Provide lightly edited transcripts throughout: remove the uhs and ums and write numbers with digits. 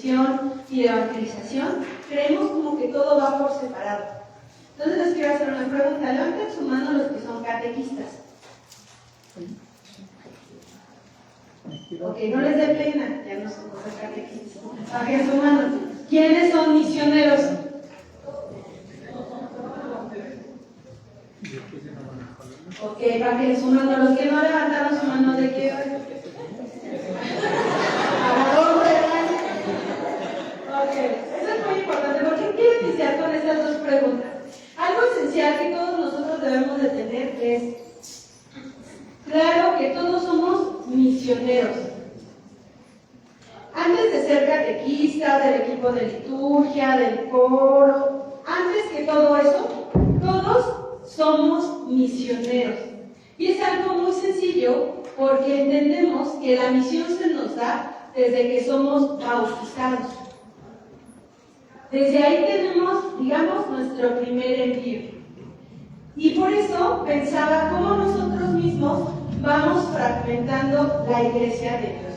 y de evangelización, creemos como que todo va por separado. Entonces les quiero hacer una pregunta. Levanten su mano los que son catequistas. Ok, no les dé pena, ya no son cosas catequistas. Bajen su mano. ¿Quiénes son misioneros? Ok, bajen su mano. Los que no levantaron su mano, ¿de qué hoy? Ok, eso es muy importante porque quiero iniciar con estas dos preguntas. Algo esencial que todos nosotros debemos de tener es, claro que todos somos misioneros. Antes de ser catequistas, del equipo de liturgia, del coro, antes que todo eso, todos somos misioneros. Y es algo muy sencillo porque entendemos que la misión se nos da desde que somos bautizados. Desde ahí tenemos, digamos, nuestro primer envío. Y por eso pensaba cómo nosotros mismos vamos fragmentando la iglesia de Dios.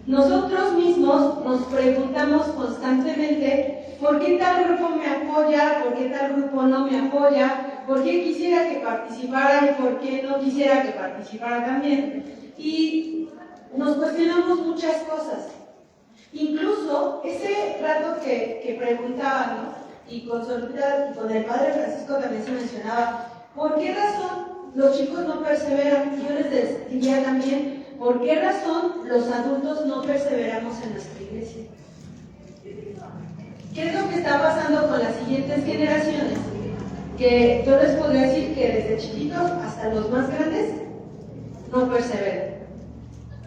Nosotros mismos nos preguntamos constantemente ¿por qué tal grupo me apoya? ¿Por qué tal grupo no me apoya? ¿Por qué quisiera que participara y por qué no quisiera que participara también? Y nos cuestionamos muchas cosas. Incluso ese rato que preguntaban, ¿no? Y con el padre Francisco también se mencionaba, ¿por qué razón los chicos no perseveran? Yo les diría también, ¿por qué razón los adultos no perseveramos en nuestra iglesia? ¿Qué es lo que está pasando con las siguientes generaciones? Que yo les podría decir que desde chiquitos hasta los más grandes no perseveran.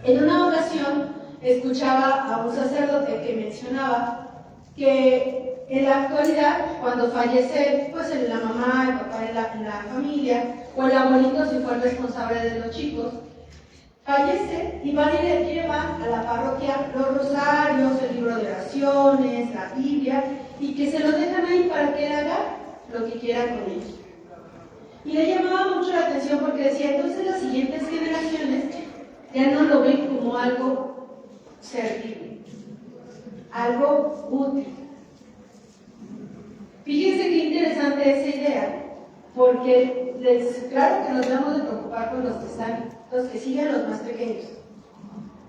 En una ocasión escuchaba a un sacerdote que mencionaba que en la actualidad, cuando fallece pues la mamá, el papá en la familia, o el abuelito si fue el responsable de los chicos, fallece y van y le llevan a la parroquia los rosarios, el libro de oraciones, la Biblia, y que se lo dejan ahí para que él haga lo que quiera con ellos. Y le llamaba mucho la atención porque decía, entonces las siguientes generaciones ya no lo ven como algo servible, algo útil. Fíjense qué interesante esa idea, porque claro que nos debemos de preocupar por los que están, los que siguen los más pequeños,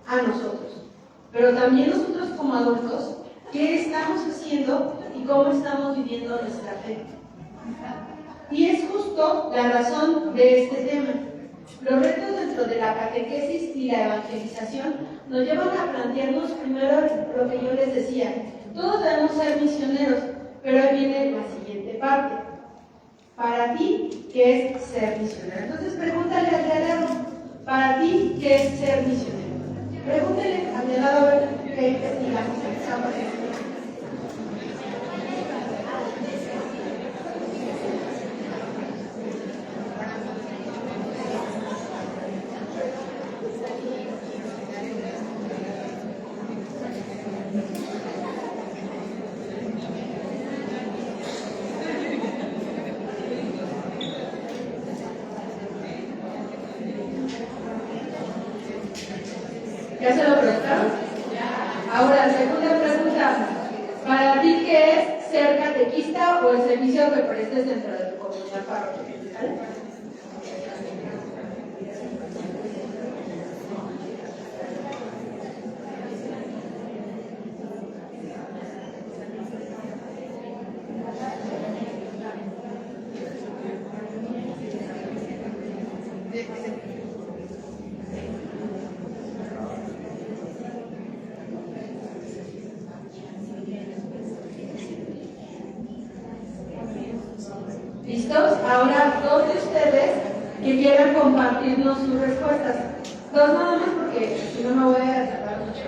a nosotros. Pero también nosotros como adultos, ¿qué estamos haciendo y cómo estamos viviendo nuestra fe? Y es justo la razón de este tema. Los retos dentro de la catequesis y la evangelización nos llevan a plantearnos primero lo que yo les decía. Todos debemos ser misioneros, pero ahí viene la siguiente parte. Para ti, ¿qué es ser misionero? Entonces pregúntale al de al lado, para ti, ¿qué es ser misionero? Pregúntale al de al lado a ver qué investigamos en esa parte. ¿Ya se lo preguntaron? Ahora, segunda pregunta. ¿Para ti qué es ser catequista o el servicio que prestes dentro de tu comunidad parroquial? ¿Vale? ¿Listos? Ahora, dos de ustedes que quieran compartirnos sus respuestas. Dos nada más porque si no me voy a tardar mucho.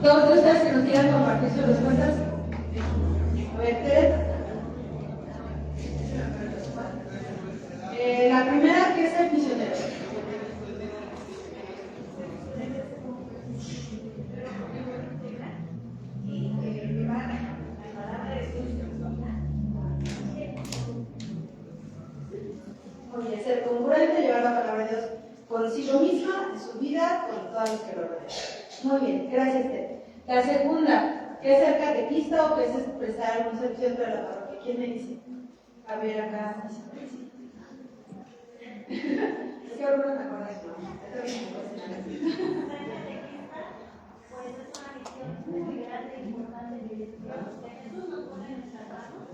Dos de ustedes que nos quieran compartir sus respuestas. A ver, Ted. La primera, ¿qué es el misionero? Oye, ser congruente, llevar la palabra de Dios consigo misma, en su vida, con todos los que lo rodean. Muy bien, gracias, Ted. La segunda, ¿qué es ser catequista o qué es prestar algún servicio dentro de la parroquia? ¿Quién me dice? A ver, acá. Es que algunos me acuerdan, ¿no? Ser catequista, pues es una misión muy grande e importante de Dios, que Jesús nos pone en nuestras manos.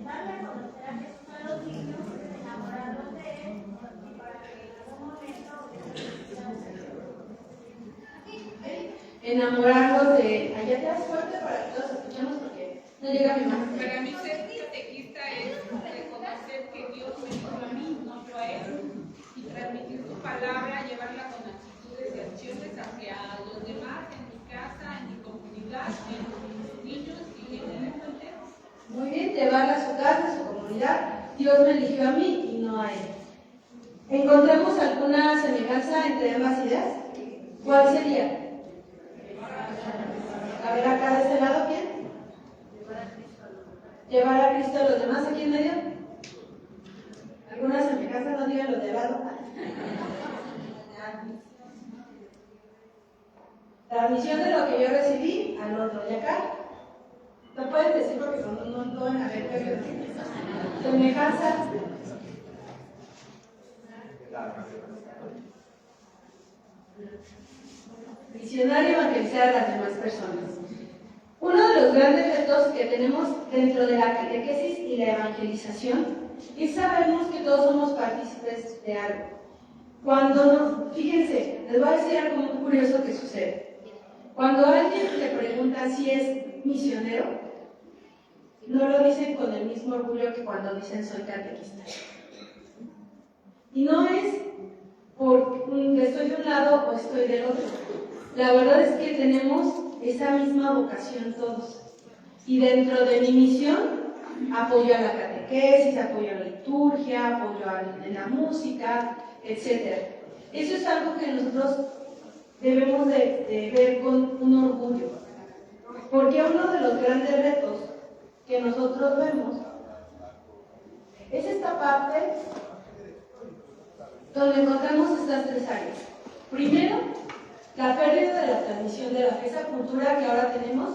Darle a conocer a Jesús a los niños, enamorarlos de Él, y para que en algún momento enamorarlos de. Allá te das fuerte para que todos escuchemos porque no llega mi mano. Para mí ser catequista es reconocer que Dios me hizo a mí, no yo a Él, y transmitir su palabra, llevarla con actitudes y acciones hacia los demás, en mi casa, en mi comunidad, en mis niños y en el mundo entero. Muy bien, llevarla a su casa, a su comunidad. Dios me eligió a mí y no a él. ¿Encontramos alguna semejanza entre ambas ideas? ¿Cuál sería? A ver, acá de este lado, ¿quién? Llevar a Cristo a los demás aquí en medio. ¿Alguna semejanza? No digan los de lado. Transmisión de lo que yo recibí al otro. ¿Y acá? No pueden decir porque no van a ver. Semejanza. Misionar y evangelizar a las demás personas. Uno de los grandes retos que tenemos dentro de la catequesis y la evangelización es sabemos que todos somos partícipes de algo. Fíjense, les voy a decir algo muy curioso que sucede. Cuando alguien le pregunta si es misionero, no lo dicen con el mismo orgullo que cuando dicen soy catequista. Y no es porque estoy de un lado o estoy del otro. La verdad es que tenemos esa misma vocación todos. Y dentro de mi misión, apoyo a la catequesis, apoyo a la liturgia, apoyo en la música, etc. Eso es algo que nosotros debemos de ver con un orgullo. Porque uno de los grandes retos que nosotros vemos es esta parte donde encontramos estas tres áreas. Primero, la pérdida de la transmisión de la fe, esa cultura que ahora tenemos,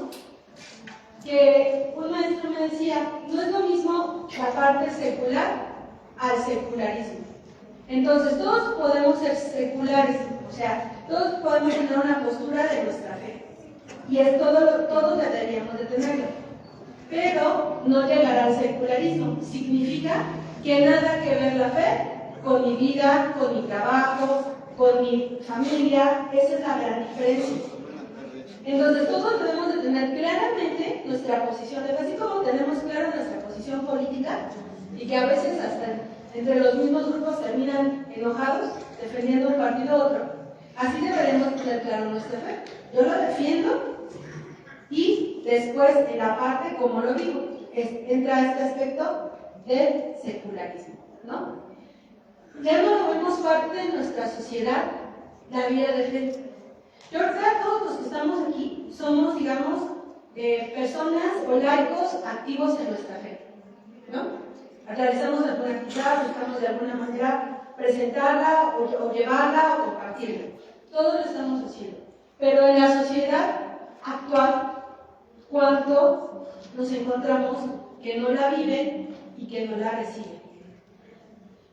que un maestro me decía, no es lo mismo la parte secular al secularismo. Entonces, todos podemos ser seculares, o sea, todos podemos tener una postura de nuestra fe. Y es todos deberíamos de tenerlo. Pero no llegar al secularismo significa que nada que ver la fe con mi vida, con mi trabajo, con mi familia. Esa es la gran diferencia. Entonces todos debemos de tener claramente nuestra posición de fe, así como tenemos claro nuestra posición política y que a veces hasta entre los mismos grupos terminan enojados defendiendo un partido u otro. Así deberemos tener claro nuestra fe. Yo lo defiendo y después en la parte, como lo digo, entra este aspecto del secularismo, ¿no? Ya no lo vemos parte de nuestra sociedad, la vida de fe. Yo creo que todos los que estamos aquí somos, digamos, personas o laicos activos en nuestra fe, ¿no? Realizamos alguna actividad, buscamos de alguna manera presentarla o llevarla o compartirla. Todo lo estamos haciendo. Pero en la sociedad actual, ¿cuánto nos encontramos que no la viven y que no la reciben?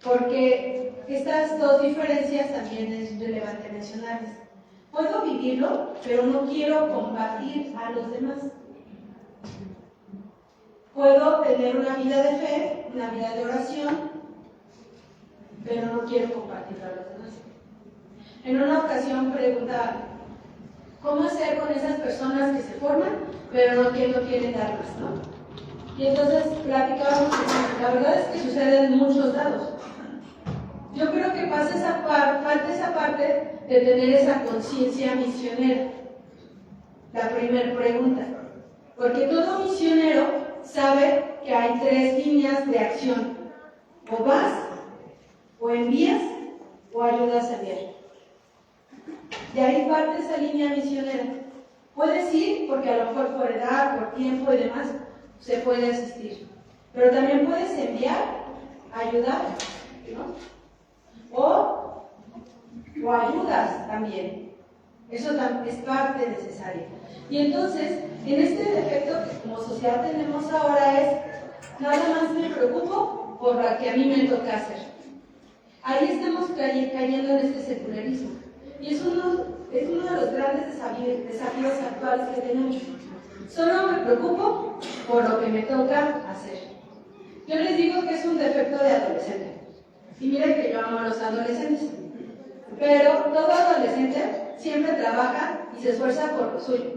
Porque estas dos diferencias también es relevante mencionarlas. Puedo vivirlo, pero no quiero compartir a los demás. Puedo tener una vida de fe, una vida de oración, pero no quiero compartirlo a los demás. En una ocasión preguntaba, ¿cómo hacer con esas personas que se forman, pero no quieren dar más, ¿no? Y entonces platicábamos, la verdad es que sucede en muchos lados. Yo creo que falta esa parte de tener esa conciencia misionera. La primera pregunta. Porque todo misionero sabe que hay tres líneas de acción. O vas, o envías, o ayudas a enviar. De ahí parte esa línea misionera. Puedes ir, porque a lo mejor por edad, por tiempo y demás, se puede asistir. Pero también puedes enviar, ayudar, ¿no? O ayudas también. Eso es parte necesaria. Y entonces, en este defecto que como sociedad tenemos ahora es, nada más me preocupo por lo que a mí me toca hacer. Ahí estamos cayendo en este secularismo. Y es uno de los grandes desafíos actuales que tenemos. Solo me preocupo por lo que me toca hacer. Yo les digo que es un defecto de adolescente. Y miren que yo amo a los adolescentes. Pero todo adolescente siempre trabaja y se esfuerza por lo suyo.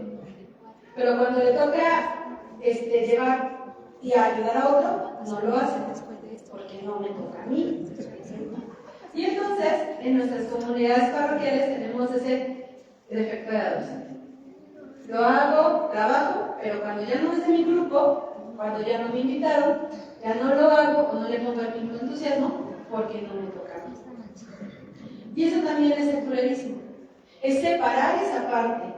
Pero cuando le toca llevar y ayudar a otro, no lo hace. Porque no me toca a mí. Y entonces, en nuestras comunidades parroquiales tenemos ese defecto de adolescente. Lo hago, trabajo, pero cuando ya no es de mi grupo, cuando ya no me invitaron, ya no lo hago o no le pongo el mismo entusiasmo porque no me toca a mí. Y eso también es secularismo. Es separar esa parte.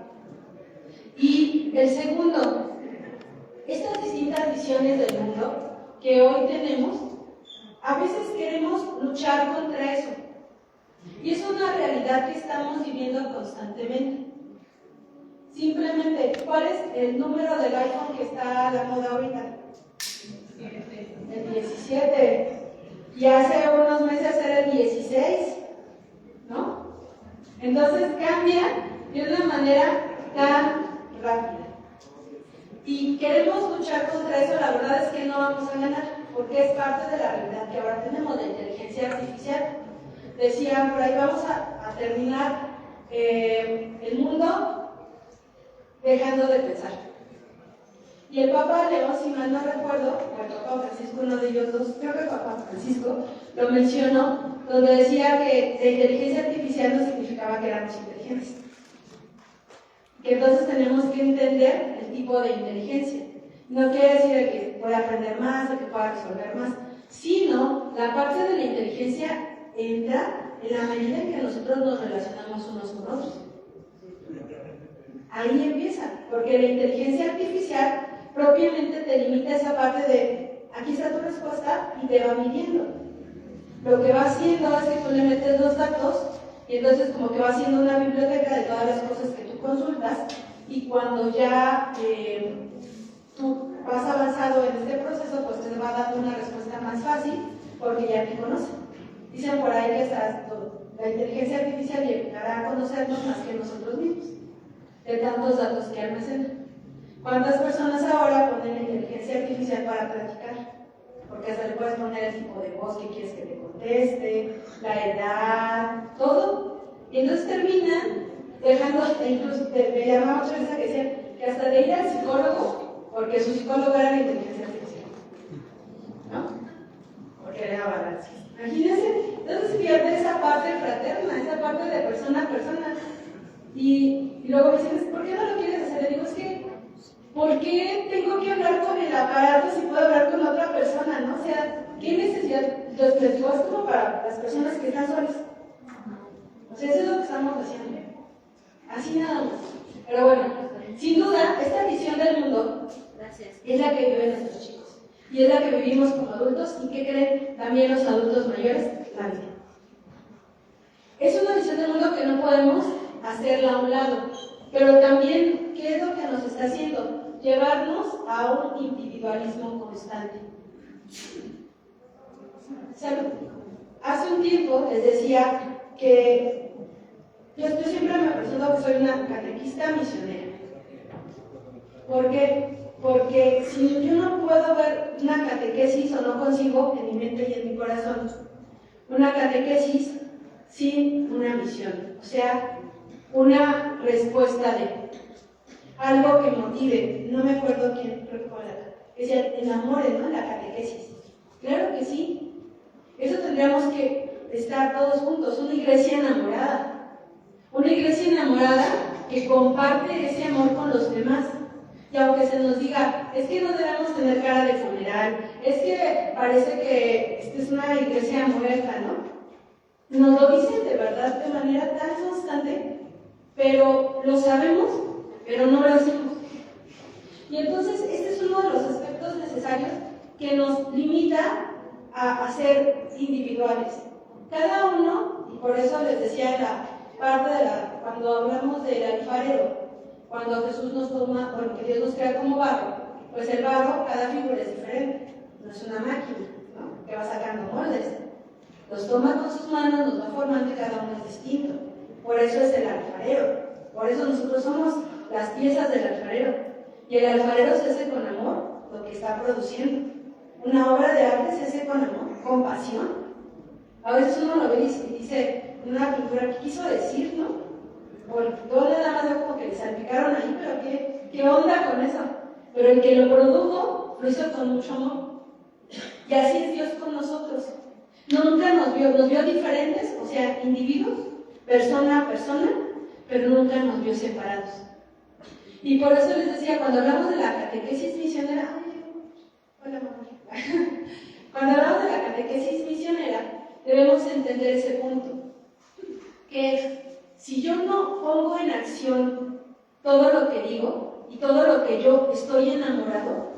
Y el segundo, estas distintas visiones del mundo que hoy tenemos, a veces queremos luchar contra eso. Y es una realidad que estamos viviendo constantemente. Simplemente, ¿cuál es el número del iPhone que está a la moda ahorita? El 17. Y hace unos meses era el 16, ¿no? Entonces cambia de una manera tan rápida. Y queremos luchar contra eso, la verdad es que no vamos a ganar, porque es parte de la realidad que ahora tenemos, de inteligencia artificial. Decían por ahí, vamos a terminar el mundo dejando de pensar. Y el Papa León, si mal no recuerdo, o el Papa Francisco, uno de ellos dos, creo que el Papa Francisco, lo mencionó, donde decía que la inteligencia artificial no significaba que éramos inteligentes. Que entonces tenemos que entender el tipo de inteligencia. No quiere decir que pueda aprender más, de que pueda resolver más, sino la parte de la inteligencia entra en la medida en que nosotros nos relacionamos unos con otros. Ahí empieza, porque la inteligencia artificial propiamente te limita esa parte de aquí está tu respuesta y te va midiendo. Lo que va haciendo es que tú le metes los datos y entonces como que va haciendo una biblioteca de todas las cosas que tú consultas y cuando ya tú vas avanzado en este proceso, pues te va dando una respuesta más fácil porque ya te conoce. Dicen por ahí que la inteligencia artificial llegará a conocernos más que nosotros mismos, de tantos datos que almacena. ¿Cuántas personas ahora ponen la inteligencia artificial para platicar? Porque hasta le puedes poner el tipo de voz que quieres que te conteste, la edad, todo. Y entonces terminan dejando, incluso me llamaba mucho esa que decían que hasta de ir al psicólogo, porque su psicólogo era la inteligencia artificial, ¿no? Porque era balance. Imagínense, entonces pierde esa parte fraterna, esa parte de persona a persona. Y luego me dicen, ¿por qué no lo quieres hacer? Le digo, es que, ¿por qué tengo que hablar con el aparato si puedo hablar con otra persona, no? O sea, ¿qué necesidad? Entonces les digo, es como para las personas que están solas. O sea, eso es lo que estamos haciendo. Así nada más. Pero bueno, sin duda, esta visión del mundo es la que viven nuestros chicos. Y es la que vivimos como adultos y que creen también los adultos mayores también. Es una visión del mundo que no podemos hacerla a un lado. Pero también, ¿qué es lo que nos está haciendo? Llevarnos a un individualismo constante. Hace un tiempo les decía que yo siempre me presento que soy una catequista misionera. ¿Por qué? Porque si yo no puedo ver una catequesis o no consigo en mi mente y en mi corazón una catequesis sin una misión, o sea, una respuesta de algo que motive. No me acuerdo quién recuerda, que se enamore, ¿no? La catequesis. Claro que sí. Eso tendríamos que estar todos juntos, una iglesia enamorada. Una iglesia enamorada que comparte ese amor con los demás. Y aunque se nos diga, es que no debemos tener cara de funeral, es que parece que esta es una iglesia muerta, ¿no? Nos lo dicen de verdad de manera tan constante, pero lo sabemos, pero no lo hacemos. Y entonces este es uno de los aspectos necesarios que nos limita a ser individuales. Cada uno, y por eso les decía en la parte de la cuando hablamos del alfarero, cuando Jesús nos toma, bueno, que Dios nos crea como barro, pues el barro, cada figura es diferente, no es una máquina, ¿no?, que va sacando moldes. Los toma con sus manos, nos va formando y cada uno es distinto. Por eso es el alfarero, por eso nosotros somos las piezas del alfarero. Y el alfarero se hace con amor lo que está produciendo. Una obra de arte se hace con amor, con pasión. A veces uno lo ve y dice, una pintura, ¿qué quiso decir, no? Bueno, yo nada más veo como que le salpicaron ahí, pero ¿qué onda con eso? Pero el que lo produjo, lo hizo con mucho amor. Y así es Dios con nosotros. Nunca nos vio diferentes, o sea, individuos, persona a persona, pero nunca nos vio separados. Y por eso les decía, cuando hablamos de la catequesis misionera, hola mamá. Cuando hablamos de la catequesis misionera, debemos entender ese punto, que si yo no pongo en acción todo lo que digo y todo lo que yo estoy enamorado,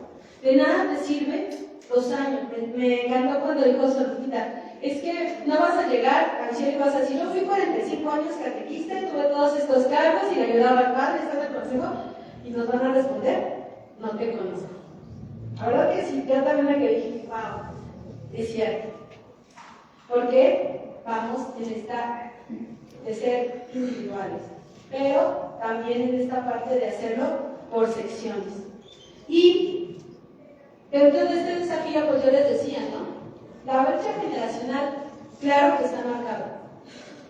de nada me sirve 2 años. Me encantó cuando dijo Solita, es que no vas a llegar al cielo y vas a decir, yo fui 45 años catequista, tuve todos estos cargos y le ayudaba al padre, estaba en el consejo, y nos van a responder, no te conozco. La verdad que sí, yo también me quedé y dije, wow, es cierto. Porque vamos en esta de ser individuales, pero también en esta parte de hacerlo por secciones. Y dentro de este desafío, pues yo les decía, ¿no? La brecha generacional, claro que está marcada.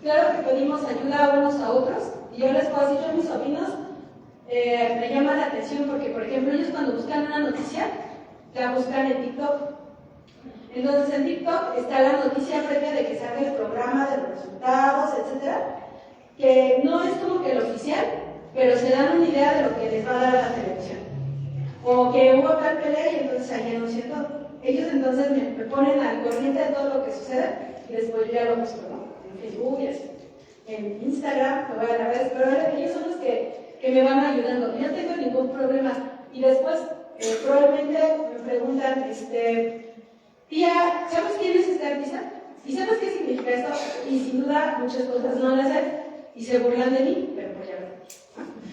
Claro que pedimos ayuda unos a otros, y yo les puedo decir, yo a mis sobrinos me llama la atención porque, por ejemplo, ellos cuando buscan una noticia, la buscan en TikTok. Entonces en TikTok está la noticia previa de que salga el programa de los resultados, etcétera, que no es como que el oficial, pero se dan una idea de lo que les va a dar la televisión. O que hubo tal pelea y entonces ahí anuncian todo. Ellos entonces me ponen al corriente de todo lo que sucede y después yo ya lo busco, ¿no? En Facebook y así. En Instagram, lo voy a la vez, pero ellos son los que me van ayudando. Yo no tengo ningún problema. Y después probablemente me preguntan, tía, ¿sabes quién es este artista? ¿Y sabes qué significa esto? Y sin duda muchas cosas no las sé y se burlan de mí, pero pues ya lo.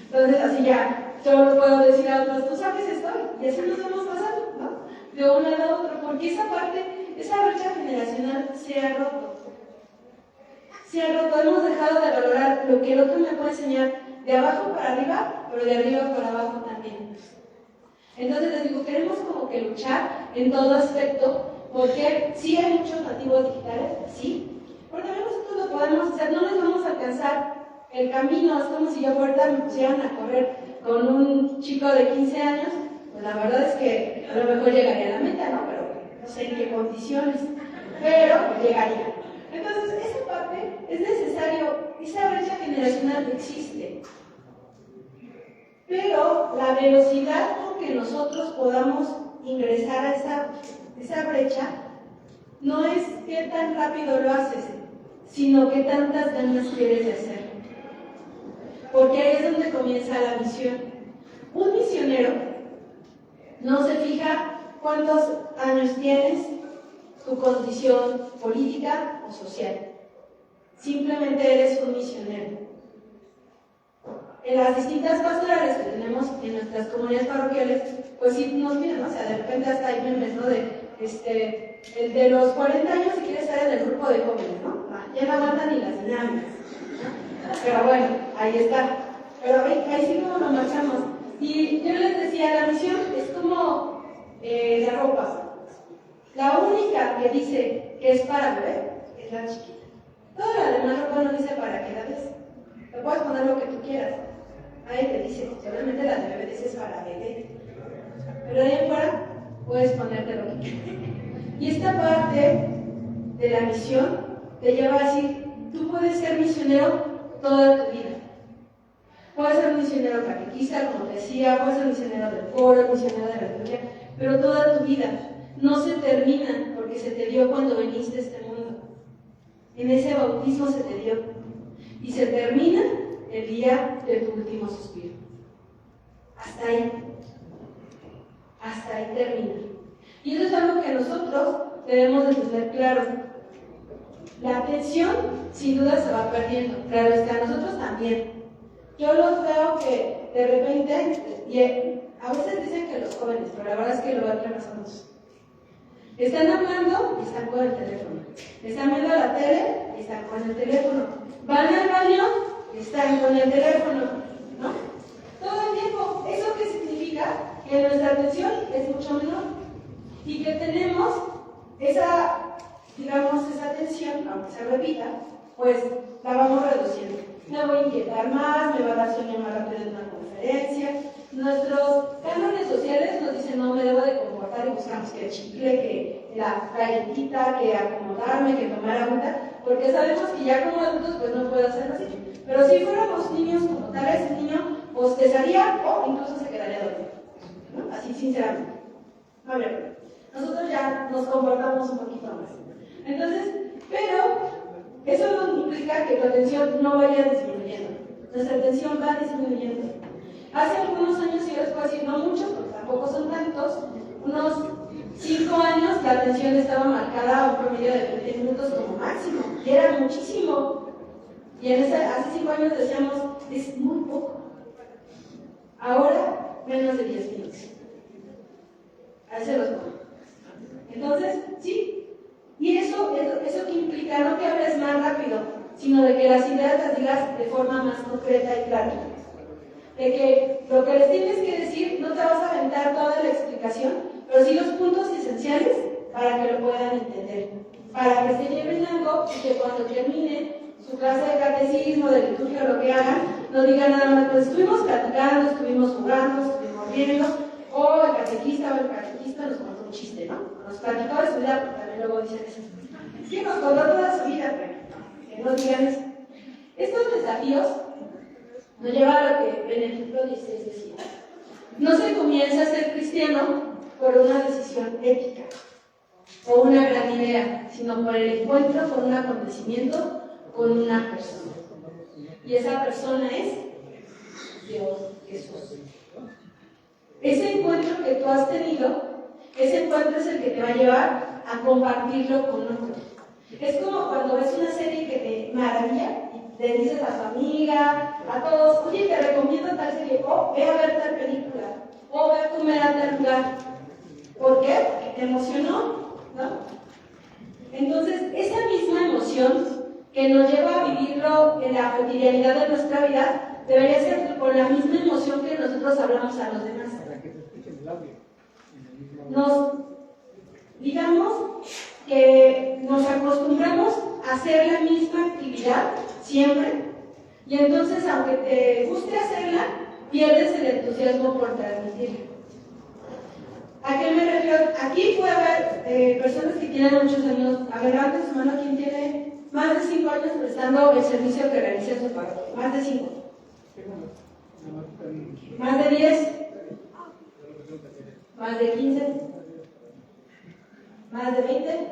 Entonces así ya, yo lo puedo decir a otros, ¿tú sabes esto? Y así nos vamos pasando, ¿no? De un lado a otro, porque esa parte, esa brecha generacional se ha roto. Se ha roto, hemos dejado de valorar lo que el otro me puede enseñar de abajo para arriba, pero de arriba para abajo también. Entonces les digo, queremos como que luchar en todo aspecto, porque sí hay muchos nativos digitales, sí, pero también nosotros lo podemos hacer, no les vamos a alcanzar el camino. Es como si yo ahorita me pusieran a correr con un chico de 15 años, pues la verdad es que a lo mejor llegaría a la meta, ¿no? Pero no sé en qué condiciones, pero llegaría. Entonces, esa parte es necesario, esa brecha generacional existe. Pero la velocidad con que nosotros podamos ingresar a esa brecha no es qué tan rápido lo haces, sino qué tantas ganas quieres de hacerlo. Porque ahí es donde comienza la misión. Un misionero no se fija cuántos años tienes, tu condición política o social. Simplemente eres un misionero. En las distintas pastorales que tenemos en nuestras comunidades parroquiales, pues sí nos miran, ¿no? O sea, de repente hasta hay memes, ¿no? El de los 40 años si quiere estar en el grupo de jóvenes, ¿no? Ya no aguantan ni las dinámicas, ¿no? Pero bueno, ahí está. Pero ahí sí como lo marchamos. Y yo les decía, la misión es como la ropa. La única que dice que es para bebé es la chiquita. Toda la demás ropa no dice para qué la ves. Te puedes poner lo que tú quieras. Ahí te dice, seguramente la de bebé dice es para bebé. Pero de ahí en fuera puedes ponerte lo que quieras. Y esta parte de la misión te lleva a decir, tú puedes ser misionero toda tu vida. Puedes ser un misionero catequista, como te decía, puedes ser misionero del coro, misionero de la liturgia, pero toda tu vida no se termina porque se te dio cuando viniste a este mundo. En ese bautismo se te dio. Y se termina el día de tu último suspiro. Hasta ahí. Hasta ahí termina. Y eso es algo que nosotros debemos de tener claro. La atención, sin duda, se va perdiendo. Claro está, nosotros también. Yo los veo que de repente, y a veces dicen que los jóvenes, pero la verdad es que lo veo que nosotros. Están hablando y están con el teléfono. Están viendo la tele y están con el teléfono. Van al baño y están con el teléfono, ¿no? Todo el tiempo. ¿Eso qué significa? Que nuestra atención es mucho menor y que tenemos esa, digamos, esa atención, aunque se repita, pues la vamos reduciendo. Me voy a inquietar más, me va a dar sueño más rápido en una conferencia. Nuestros cánones sociales nos dicen no me debo de comportar y buscamos que el chicle, que la galletita, que acomodarme, que tomar agüita, porque sabemos que ya como adultos pues no puedo hacerlo así. Pero si fuéramos niños como tal, ese niño bostezaría o incluso se quedaría dormido, ¿no? Así sinceramente. A ver, nosotros ya nos comportamos un poquito más. Entonces, pero eso no implica que tu atención no vaya disminuyendo. Nuestra atención va disminuyendo. Hace algunos años, si yo les puedo decir, no muchos, porque tampoco son tantos, unos 5 años la atención estaba marcada a un promedio de 20 minutos como máximo, y era muchísimo. Y hace 5 años decíamos, es muy poco. Ahora, menos de 10 minutos. A ese los pongo. Entonces, sí. Y eso que implica no que hables más rápido, sino de que las ideas las digas de forma más concreta y clara. De que lo que les tienes que decir no te vas a aventar toda la explicación, pero sí los puntos esenciales para que lo puedan entender. Para que se lleven algo y que cuando termine su clase de catecismo, de liturgia o lo que hagan, no digan nada más, pues estuvimos platicando, estuvimos jugando, estuvimos riendo, o el catequista o el catequista nos contó un chiste, ¿no? Nos platicó de su vida, porque también luego dicen eso. Sí, nos contó toda su vida, pero que no digan eso. Estos desafíos nos llevan a lo que Benedicto XVI decía. No se comienza a ser cristiano por una decisión ética o una gran idea, sino por el encuentro con un acontecimiento, con una persona. Y esa persona es Dios Jesús. Ese encuentro que tú has tenido, ese encuentro es el que te va a llevar a compartirlo con otros. Es como cuando ves una serie que te maravilla y le dices a tu amiga, a todos, oye, te recomiendo tal serie, o ve a ver tal película, o ve a comer a tal lugar. ¿Por qué? Porque te emocionó, ¿no? Entonces, esa misma emoción que nos lleva a vivirlo en la cotidianidad de nuestra vida, debería ser con la misma emoción que nosotros hablamos a los demás. Digamos que nos acostumbramos a hacer la misma actividad siempre, y entonces, aunque te guste hacerla, pierdes el entusiasmo por transmitirla. ¿A qué me refiero? Aquí puede haber personas que tienen muchos años. A ver, levante su mano, ¿quién tiene más de 5 años prestando el servicio que realiza en su parroquia? Más de 5. ¿Más de 10? ¿Más de 15? ¿Más de 20?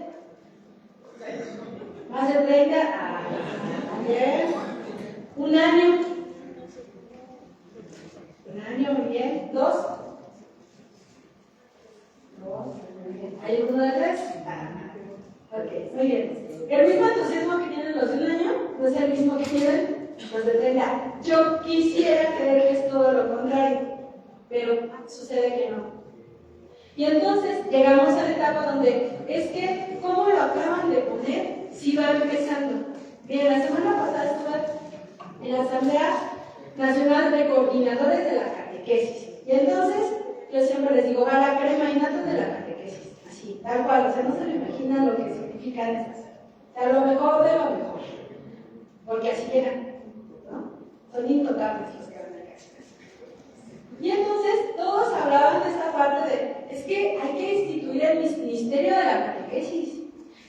¿Más de 30? Bien. ¿Un año? ¿Un año? Muy bien. ¿2? Muy bien. ¿Hay alguno de 3? Ok, muy bien. El mismo entusiasmo que tienen los de un año no es el mismo que tienen los de 30. Yo quisiera creer que es todo lo contrario, pero sucede que no. Y entonces llegamos a la etapa donde es que, ¿cómo lo acaban de poner? Si va empezando. Bien, la semana pasada estuve en la Asamblea Nacional de Coordinadores de la Catequesis. Y entonces, yo siempre les digo, a la crema innata de la catequesis. Así, tal cual, o sea, no se me imaginan lo que significan estas. O sea, lo mejor de lo mejor. Porque así llegan, ¿no? Son intocables los que van a casa. Y entonces todos hablaban de esta parte de, es que hay que instituir el ministerio de la catequesis,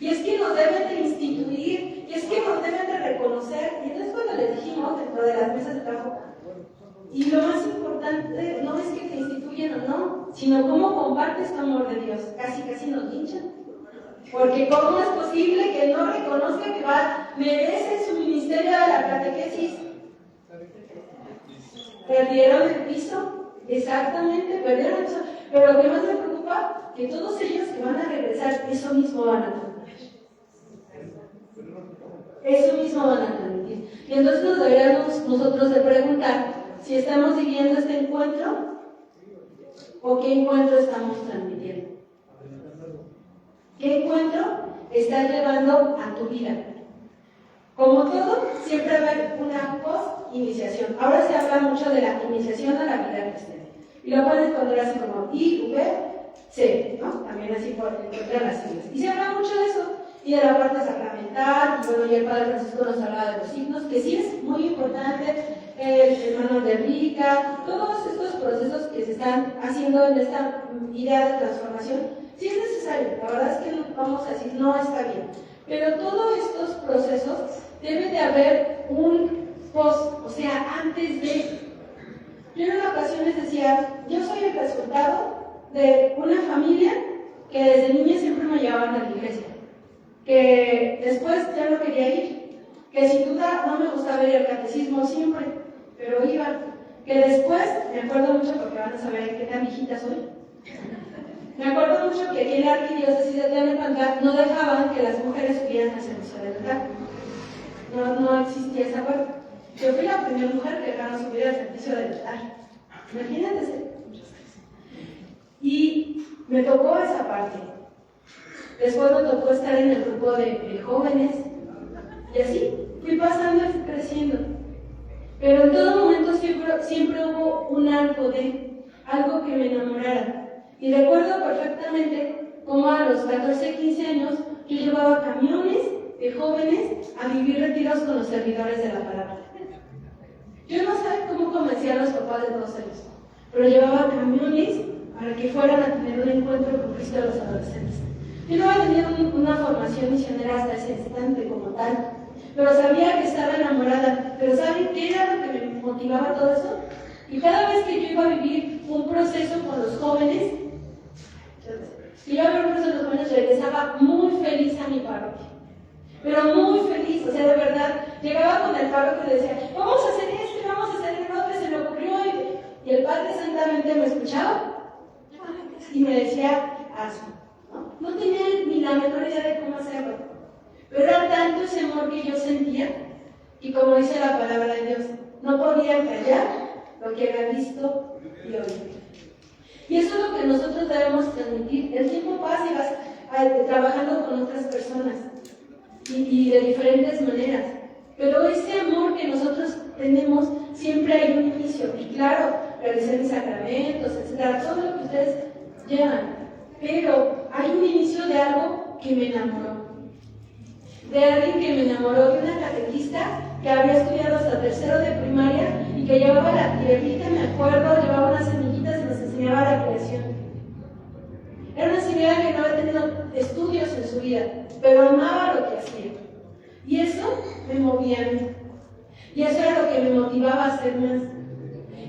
y es que nos deben de instituir, y es que nos deben de reconocer. Y entonces cuando les dijimos dentro de las mesas de trabajo, y lo más importante no es que te instituyan o no, sino cómo compartes tu amor de Dios. Casi nos linchan, porque cómo es posible que no reconozca que merece su ministerio de la catequesis. ¿Perdieron el piso? Exactamente, perdieron el piso. Pero lo que más me preocupa, que todos ellos que van a regresar, eso mismo van a transmitir. Eso mismo van a transmitir. Y entonces nos deberíamos nosotros de preguntar si estamos siguiendo este encuentro o qué encuentro estamos transmitiendo. ¿Qué encuentro estás llevando a tu vida? Como todo, siempre va a haber una post-iniciación. Ahora se habla mucho de la iniciación a la vida cristiana. Y lo pueden encontrar así como IVC, ¿no? También así por encontrar las siglas. Y se habla mucho de eso. Y de la parte sacramental, y bueno, y el Padre Francisco nos hablaba de los signos, que sí es muy importante, el hermano de Rica, todos estos procesos que se están haciendo en esta idea de transformación, sí es necesario. La verdad es que no vamos a decir, no está bien. Pero todos estos procesos debe de haber un post, o sea, antes de. Yo en ocasiones decía, yo soy el resultado de una familia que desde niña siempre me llevaban a la iglesia, que después ya no quería ir, que sin duda no me gustaba ir al catecismo siempre, pero iba, que después, me acuerdo mucho porque van a saber qué tan viejita soy, me acuerdo mucho que aquí en la arquidiócesis de Tlalnepantla no dejaban que las mujeres subieran al servicio del altar. No existía esa parte. Yo fui la primera mujer que dejaron subir al servicio del altar. Imagínense. Y me tocó esa parte. Después me tocó estar en el grupo de jóvenes. Y así fui pasando y fui creciendo. Pero en todo momento siempre hubo un algo que me enamorara. Y recuerdo perfectamente cómo a los 14, 15 años yo llevaba camiones de jóvenes a vivir retiros con los servidores de la palabra. Yo no sé cómo convencí a los papás de todos ellos, pero llevaba camiones para que fueran a tener un encuentro con Cristo de los adolescentes. Yo no había tenido una formación misionera hasta ese instante como tal, pero sabía que estaba enamorada. Pero ¿saben qué era lo que me motivaba todo eso? Y cada vez que yo iba a vivir un proceso con los jóvenes, regresaba muy feliz a mi parroquia, pero muy feliz, o sea, de verdad, llegaba con el párroco y decía, vamos a hacer esto, vamos a hacer el otro, y se me ocurrió, y el padre santamente me escuchaba y me decía, hazlo, ¿no? No tenía ni la menor idea de cómo hacerlo, pero era tanto ese amor que yo sentía, y como dice la palabra de Dios, no podía callar lo que había visto y oído. Y eso es lo que nosotros debemos transmitir. El tiempo pasa y vas trabajando con otras personas y de diferentes maneras. Pero ese amor que nosotros tenemos, siempre hay un inicio. Y claro, realizar mis sacramentos, etcétera, todo lo que ustedes llevan. Pero hay un inicio de algo que me enamoró. De alguien que me enamoró, de una catequista que había estudiado hasta tercero de primaria y que llevaba la tierrita, me acuerdo, llevaba unas semillitas y nos enseñaba la creación. Era una señora que no había tenido estudios en su vida, pero amaba lo que hacía. Y eso me movía a mí. Y eso era lo que me motivaba a hacer más.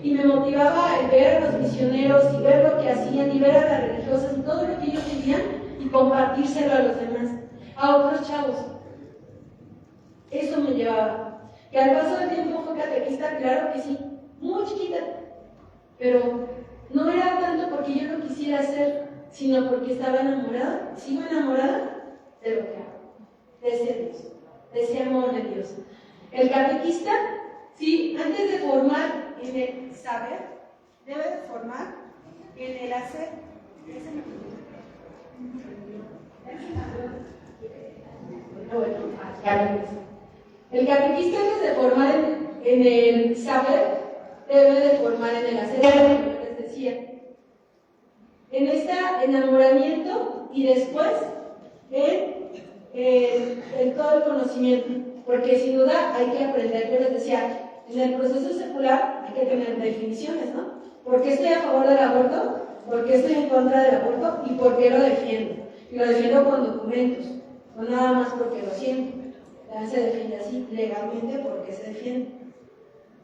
Y me motivaba el ver a los misioneros y ver lo que hacían y ver a las religiosas y todo lo que ellos vivían y compartírselo a los demás, a otros chavos. Eso me llevaba. Que al paso del tiempo fue catequista, claro que sí, muy chiquita, pero no era tanto porque yo lo quisiera hacer, sino porque estaba enamorada, sigo enamorada de lo que hago, de ese Dios, de ese amor de Dios. El catequista, sí, antes de formar en el saber, debe de formar en el hacer. El catequista, antes de formar en el saber, debe de formar en el hacer, como les decía. En este enamoramiento y después en todo el conocimiento. Porque sin duda hay que aprender. Yo les decía, en el proceso secular hay que tener definiciones, ¿no? ¿Por qué estoy a favor del aborto? ¿Por qué estoy en contra del aborto? ¿Y por qué lo defiendo? Y lo defiendo con documentos, no nada más porque lo siento. También se defiende así legalmente porque se defiende.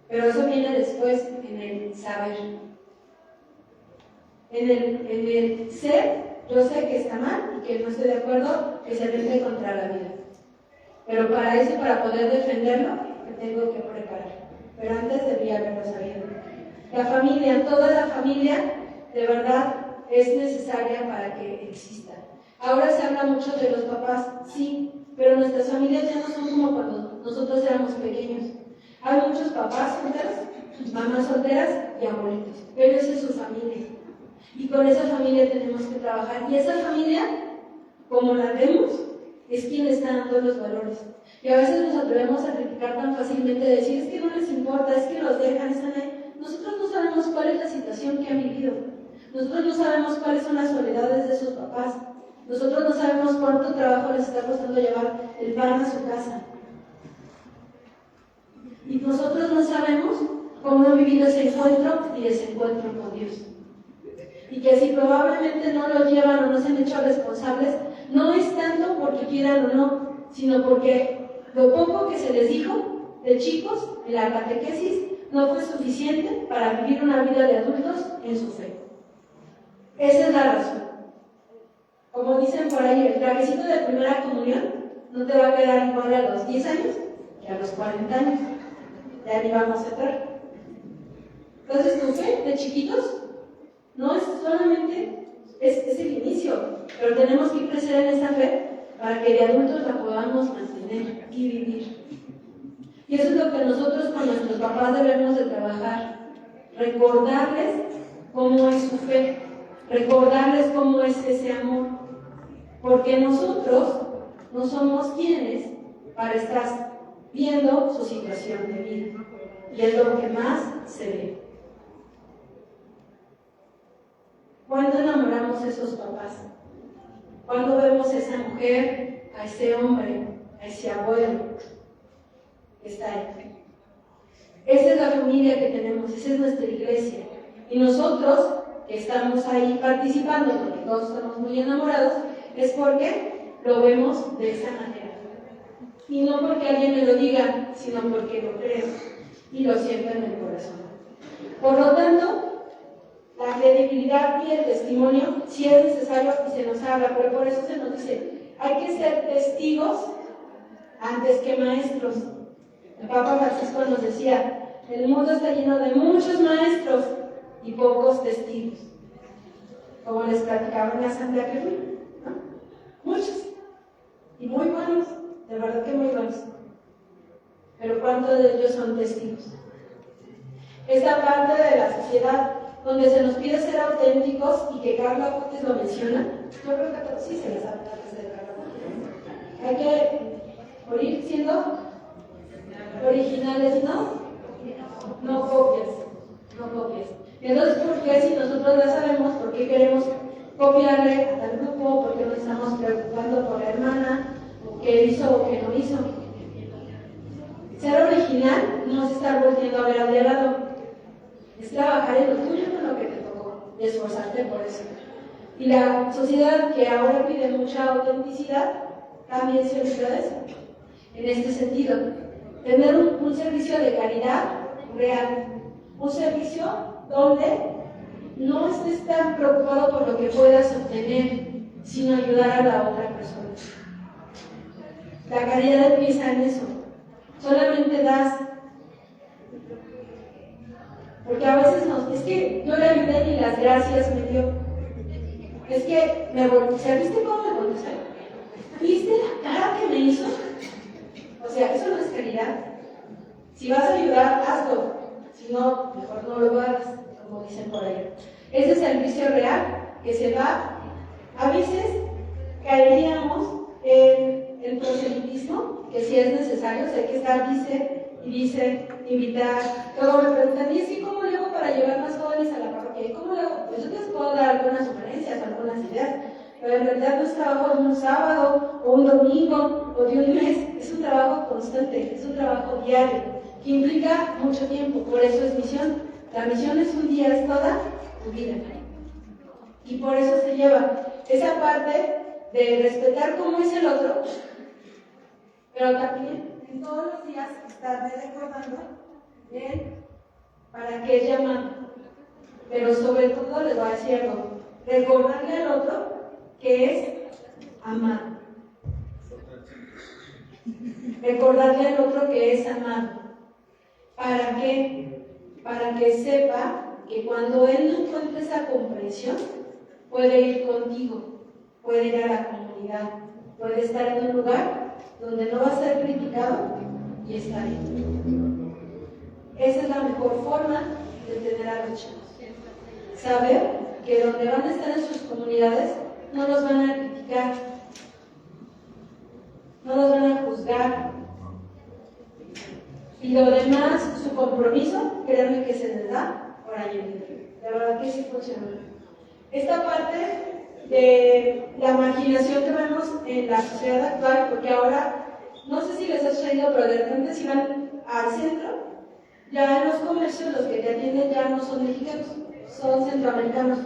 Pero eso viene después en el saber. En el ser, yo sé que está mal y que no estoy de acuerdo, que se vende contra la vida. Pero para eso, para poder defenderlo, me tengo que preparar. Pero antes debía haberlo sabido. La familia, toda la familia, de verdad, es necesaria para que exista. Ahora se habla mucho de los papás, sí, pero nuestras familias ya no son como cuando nosotros éramos pequeños. Hay muchos papás solteros, mamás solteras y abuelitos, pero esa es su familia. Y con esa familia tenemos que trabajar. Y esa familia, como la vemos, es quien está dando los valores. Y a veces nos atrevemos a criticar tan fácilmente, de decir, es que no les importa, es que los dejan, están ahí. Nosotros no sabemos cuál es la situación que han vivido. Nosotros no sabemos cuáles son las soledades de sus papás. Nosotros no sabemos cuánto trabajo les está costando llevar el pan a su casa. Y nosotros no sabemos cómo han vivido ese encuentro y desencuentro con Dios. Y que si probablemente no lo llevan o no se han hecho responsables, no es tanto porque quieran o no, sino porque lo poco que se les dijo de chicos en la catequesis no fue suficiente para vivir una vida de adultos en su fe. Esa es la razón. Como dicen por ahí, el trajecito de primera comunión no te va a quedar igual a los 10 años que a los 40 años. Ya ni vamos a entrar. Entonces, tu fe de chiquitos no es solamente, es el inicio, pero tenemos que crecer en esa fe para que de adultos la podamos mantener y vivir. Y eso es lo que nosotros con nuestros papás debemos de trabajar. Recordarles cómo es su fe, recordarles cómo es ese amor. Porque nosotros no somos quienes para estar viendo su situación de vida. Y es lo que más se ve. ¿Cuándo enamoramos a esos papás? ¿Cuándo vemos a esa mujer, a ese hombre, a ese abuelo que está ahí? Esa es la familia que tenemos, esa es nuestra iglesia. Y nosotros que estamos ahí participando, porque todos estamos muy enamorados, es porque lo vemos de esa manera. Y no porque alguien me lo diga, sino porque lo creo y lo siento en el corazón. Por lo tanto, la credibilidad y el testimonio sí es necesario y se nos habla, pero por eso se nos dice, hay que ser testigos antes que maestros. El Papa Francisco nos decía, el mundo está lleno de muchos maestros y pocos testigos. Como les platicaba en la asamblea que fui, ¿no? Muchos. Y muy buenos, de verdad que muy buenos. Pero ¿cuántos de ellos son testigos? Esta parte de la sociedad donde se nos pide ser auténticos y que Carla Fuentes lo menciona, yo creo que a todos sí se les habla de Carla Fuentes. Hay que morir siendo originales, ¿no? No copias, no copias. Entonces, ¿por qué si nosotros ya sabemos por qué queremos copiarle a tal grupo, por qué nos estamos preocupando por la hermana, qué hizo o qué no hizo? Ser original no es estar volviendo a ver al de lado, es trabajar en lo tuyo, en lo que te tocó, y esforzarte por eso. Y la sociedad que ahora pide mucha autenticidad, también se olvida de eso. En este sentido, tener un servicio de caridad real, un servicio donde no estés tan preocupado por lo que puedas obtener, sino ayudar a la otra persona. La caridad empieza en eso. Solamente das. Porque a veces es que yo le ayudé ni las gracias me dio. Es que me volteé, ¿viste cómo me volteé? ¿Viste la cara que me hizo? O sea, eso no es caridad. Si vas a ayudar, hazlo. Si no, mejor no lo hagas, como dicen por ahí. Ese servicio real que se va. A veces caeríamos en el proselitismo, que si es necesario, hay que estar, dice, invitar. Luego me preguntan, ¿y es que cómo le hago para llevar más jóvenes a la parroquia? ¿Cómo le hago? Pues yo les puedo dar algunas sugerencias, algunas ideas, pero en realidad no es trabajo de un sábado, o un domingo, o de un mes, es un trabajo constante, es un trabajo diario, que implica mucho tiempo, por eso es misión. La misión es un día, es toda tu vida. Y por eso se lleva esa parte de respetar cómo es el otro, pero también en todos los días estarme recordando bien para qué es llamado. Pero sobre todo les voy a decir algo, recordarle al otro que es amado. Recordarle al otro que es amado. ¿Para qué? Para que sepa que cuando él no encuentre esa comprensión, puede ir contigo, puede ir a la comunidad, puede estar en un lugar donde no va a ser criticado y está bien. Esa es la mejor forma de tener a los chicos. Saber que donde van a estar en sus comunidades no los van a criticar, no los van a juzgar. Y lo demás, su compromiso, créanme que se les da por año. La verdad que sí funciona. Esta parte de la marginación que vemos en la sociedad actual, porque ahora, no sé si les ha sucedido, pero de repente si van al centro, ya en los comercios los que te atienden ya no son mexicanos, son centroamericanos.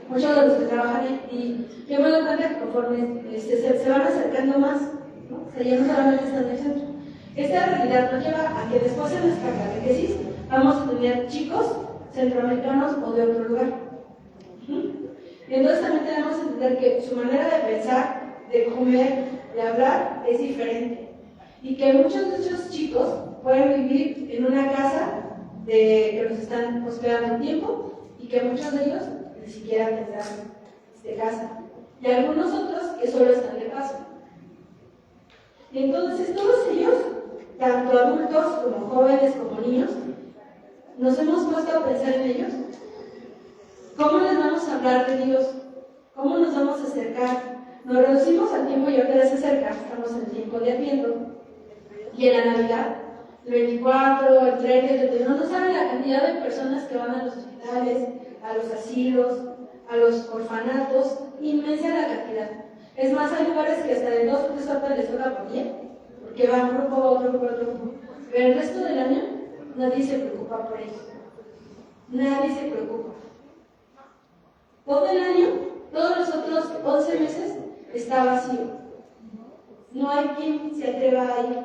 Muchos de los que trabajan ahí, y yo me doy cuenta que conforme se van acercando más, ¿no? O sea, ya no solamente están en el centro. Esta realidad nos lleva a que después en nuestra catequesis vamos a tener chicos centroamericanos o de otro lugar. Y entonces también tenemos que entender que su manera de pensar, de comer, de hablar es diferente. Y que muchos de esos chicos pueden vivir en una casa que los están hospedando un tiempo y que muchos de ellos ni siquiera tendrán casa. Y algunos otros que solo están de paso. Y entonces todos ellos, tanto adultos como jóvenes como niños, nos hemos puesto a pensar en ellos. ¿Cómo les vamos a hablar de Dios? ¿Cómo nos vamos a acercar? Nos reducimos al tiempo y ahorita ya se acerca, estamos en el tiempo de Adviento. Y en la Navidad, el 24, el 30, el 31, no saben la cantidad de personas que van a los hospitales, a los asilos, a los orfanatos, inmensa la cantidad. Es más, hay lugares que hasta de 2 o 3 horas les toca por día, porque va un grupo, otro grupo. Pero el resto del año, nadie se preocupa por ellos. Nadie se preocupa. Todo el año, todos los otros 11 meses, está vacío. No hay quien se atreva a ir.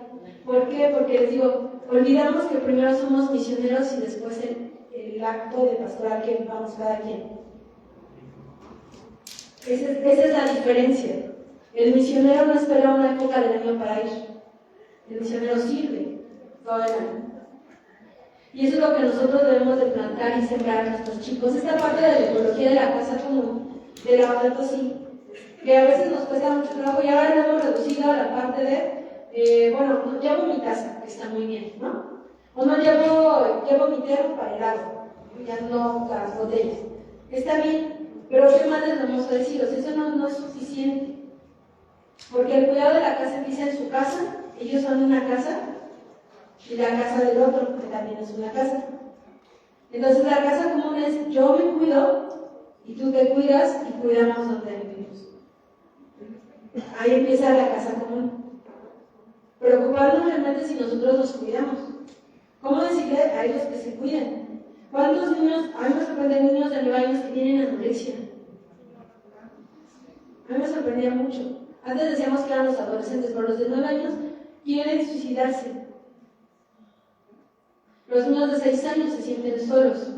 ¿Por qué? Porque les digo, olvidamos que primero somos misioneros y después el acto de pastoral que vamos cada quien. Esa es la diferencia. El misionero no espera una época del año para ir. El misionero sirve todo el año. Y eso es lo que nosotros debemos de plantar y sembrar a nuestros chicos. Esta parte de la ecología de la casa común, de la banda sí, que a veces nos cuesta mucho trabajo y ahora lo hemos reducido a la parte de, bueno, llevo mi taza, que está muy bien, ¿no? O no llevo mi termo para el agua, ya no las botellas. Está bien, pero ¿qué más les vamos a decir? O sea, eso no es suficiente. Porque el cuidado de la casa empieza en su casa, ellos son una casa, y la casa del otro, que también es una casa. Entonces la casa común es yo me cuido y tú te cuidas y cuidamos donde vivimos. Ahí empieza la casa común. Preocuparnos realmente si nosotros nos cuidamos. ¿Cómo decirle a ellos que se cuiden? ¿Cuántos niños, a mí me sorprenden niños de 9 años que tienen anorexia? A mí me sorprendía mucho. Antes decíamos que eran los adolescentes, pero los de 9 años quieren suicidarse. Los niños de 6 años se sienten solos.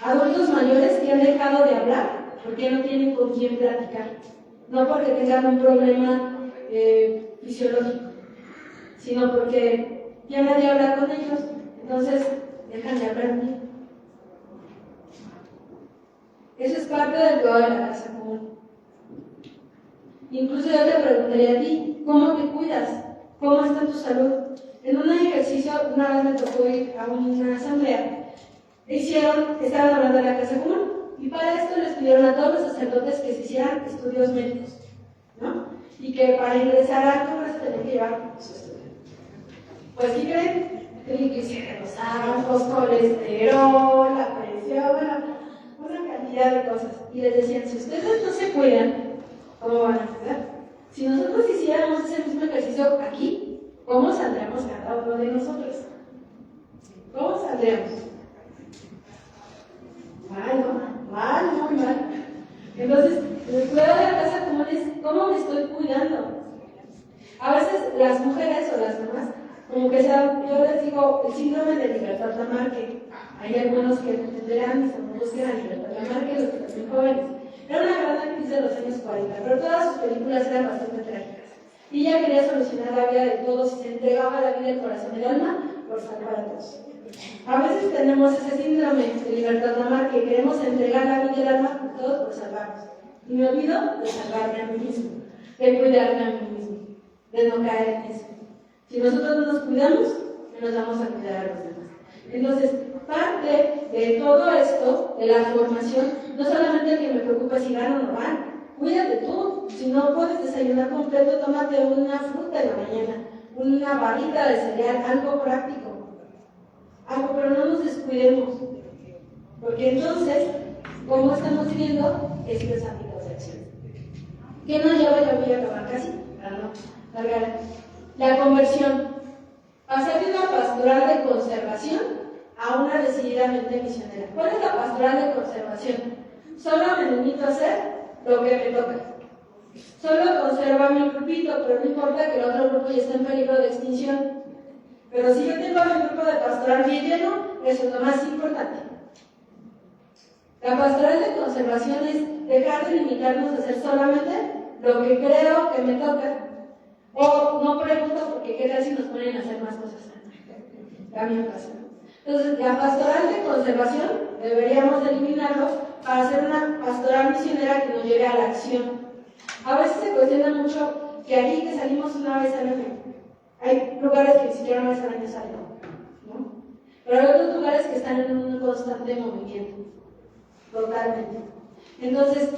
Adultos mayores que han dejado de hablar porque no tienen con quién platicar. No porque tengan un problema fisiológico, sino porque ya nadie habla con ellos, entonces dejan de hablar bien. Eso es parte del cuidado de la casa común. Incluso yo te preguntaría a ti, ¿cómo te cuidas? ¿Cómo está tu salud? En un ejercicio, una vez me tocó ir a una asamblea, estaban hablando de la casa común, y para esto les pidieron a todos los sacerdotes que se hicieran estudios médicos, ¿no? Y que para ingresar al Congreso tenían que llevar su estudio. Pues, ¿qué creen? Tienen que hicieron los arcos, colesterol, la presión, bueno, una cantidad de cosas. Y les decían, si ustedes no se cuidan, ¿cómo van a cuidar? Si nosotros hiciéramos ese mismo ejercicio aquí, ¿cómo saldríamos cada uno de nosotros? ¿Cómo saldríamos? Mal, muy mal. Entonces, el cuidado de la casa común es ¿cómo me estoy cuidando? A veces las mujeres o las mamás, como que yo les digo el síndrome de Libertad Lamarque. Hay algunos que entenderán y se buscan a Libertad Lamarque, los que son jóvenes. Era una gran actriz de los años 40, pero todas sus películas eran bastante trágicas. Y ella quería solucionar la vida de todos y se entregaba la vida, el corazón y el alma por salvar a todos. A veces tenemos ese síndrome de Libertad Lamarque, que queremos entregar la vida y el alma por todos por salvarnos. Y me olvido de salvarme a mí mismo, de cuidarme a mí mismo, de no caer en eso. Si nosotros no nos cuidamos, menos vamos a cuidar a los demás. Entonces, parte de todo esto, de la formación, no solamente que me preocupa si van o no van, cuídate tú. Si no puedes desayunar completo, tómate una fruta en la mañana, una barrita de cereal, algo práctico. Algo, pero no nos descuidemos. Porque entonces, ¿cómo estamos viviendo estos ámbitos de acción? ¿Qué nos lleva? Ya voy a acabar casi, para no largar. La conversión. Pasar de una pastoral de conservación a una decididamente misionera. ¿Cuál es la pastoral de conservación? Solo me limito a hacer lo que me toca. Solo conservo a mi grupito, pero no importa que el otro grupo ya esté en peligro de extinción. Pero si yo tengo a mi grupo de pastoral bien lleno, eso es lo más importante. La pastoral de conservación es dejar de limitarnos a hacer solamente lo que creo que me toca. O no pregunto porque qué tal si nos ponen a hacer más cosas. También pasa. Entonces, la pastoral de conservación deberíamos eliminarlo para hacer una pastoral misionera que nos lleve a la acción. A veces se cuestiona mucho que aquí que salimos una vez al año. Hay lugares que ni siquiera una vez al año salen, ¿no? Pero hay otros lugares que están en un constante movimiento. Totalmente. Entonces,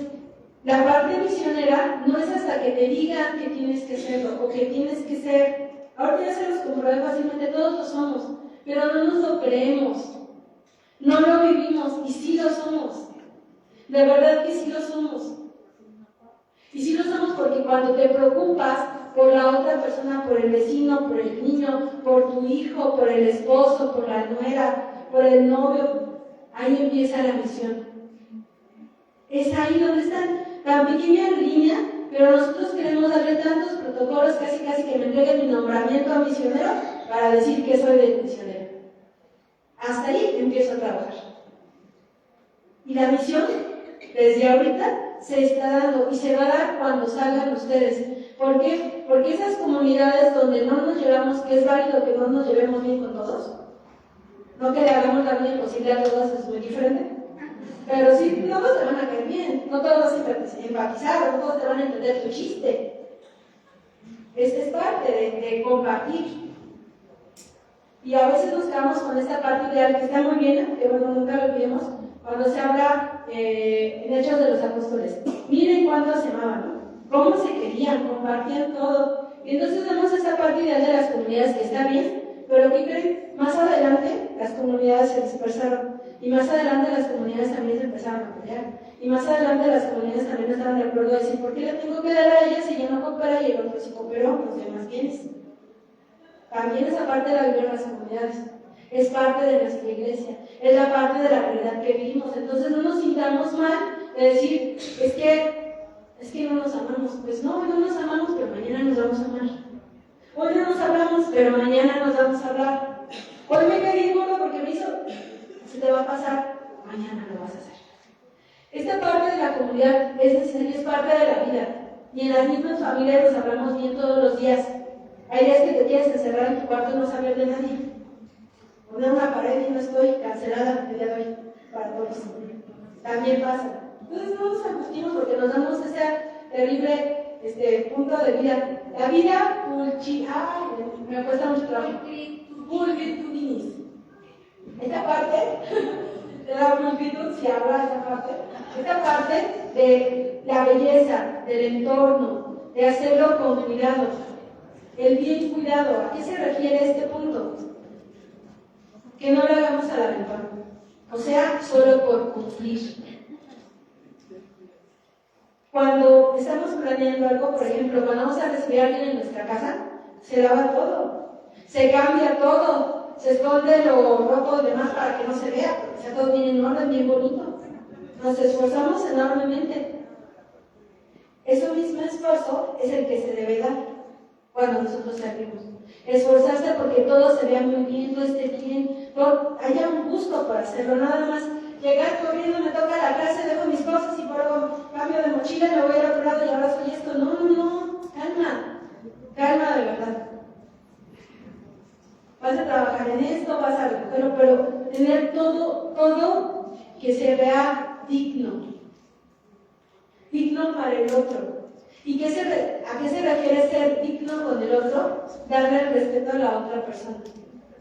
la parte misionera no es hasta que te digan que tienes que serlo o que tienes que ser. Ahora ya se los comprobé fácilmente, todos lo somos, pero no nos lo creemos. No lo vivimos y sí lo somos. De verdad que sí lo somos. Y sí lo somos porque cuando te preocupas por la otra persona, por el vecino, por el niño, por tu hijo, por el esposo, por la nuera, por el novio, ahí empieza la misión. Es ahí donde están, tan pequeña línea, pero nosotros queremos darle tantos protocolos, casi que me entreguen mi nombramiento a misionero para decir que soy del misionero. Hasta ahí empiezo a trabajar. Y la misión, desde ahorita, se está dando y se va a dar cuando salgan ustedes. ¿Por qué? Porque esas comunidades donde no nos llevamos, que es válido que no nos llevemos bien con todos, no que le hagamos la vida imposible a todos, es muy diferente. Pero sí, no todos te van a caer bien, no todos vas a empatizar, no todos te van a entender tu chiste. Esta es parte de compartir. Y a veces nos quedamos con esta parte ideal que está muy bien, que bueno, nunca lo olvidemos, cuando se habla en Hechos de los Apóstoles. Miren cuánto se amaban, ¿no? Cómo se querían, compartían todo. Y entonces vemos esta parte ideal de las comunidades que está bien, pero ¿qué creen? Más adelante las comunidades se dispersaron. Y más adelante las comunidades también se empezaron a pelear. Y más adelante las comunidades también no estaban de acuerdo a decir, ¿por qué le tengo que dar a ella si ella no coopera y el otro sí cooperó? Los demás quiénes. También esa parte de la vida en las comunidades. Es parte de nuestra iglesia. Es la parte de la realidad que vivimos. Entonces no nos sintamos mal de decir, es que no nos amamos. Pues no nos amamos, pero mañana nos vamos a amar. Hoy no nos hablamos, pero mañana nos vamos a hablar. Hoy me caí gordo porque me hizo... Se te va a pasar, mañana lo vas a hacer. Esta parte de la comunidad es necesaria, es parte de la vida. Y en las mismas familias nos hablamos bien todos los días. Hay días que te quieres encerrar en tu cuarto y no saber de nadie. Poner una pared y no estoy cancelada el día de hoy para todos. También pasa. Entonces no nos angustimos porque nos damos ese terrible punto de vida. La vida, me cuesta mucho trabajo. Pulcritudinis. Esta parte de la multitud, si habla esta parte de la belleza, del entorno, de hacerlo con cuidado, el bien cuidado. ¿A qué se refiere este punto? Que no lo hagamos al aventón, o sea, solo por cumplir. Cuando estamos planeando algo, por ejemplo, cuando vamos a recibir a alguien en nuestra casa, se lava todo, se cambia todo, se esconde lo roto y demás para que no se vea, porque sea todo bien en orden, bien bonito. Nos esforzamos enormemente. Ese mismo esfuerzo es el que se debe dar cuando nosotros servimos. Esforzarse porque todo se vea muy bien, todo esté bien, todo, haya un gusto por hacerlo, nada más llegar corriendo, me toca la clase, dejo mis cosas y por algo cambio de mochila, me voy al otro lado y ahora soy esto. No, calma de verdad. Vas a trabajar en esto, vas a recogerlo, pero tener todo que se vea digno para el otro. ¿Y a qué se refiere ser digno con el otro? Darle el respeto a la otra persona.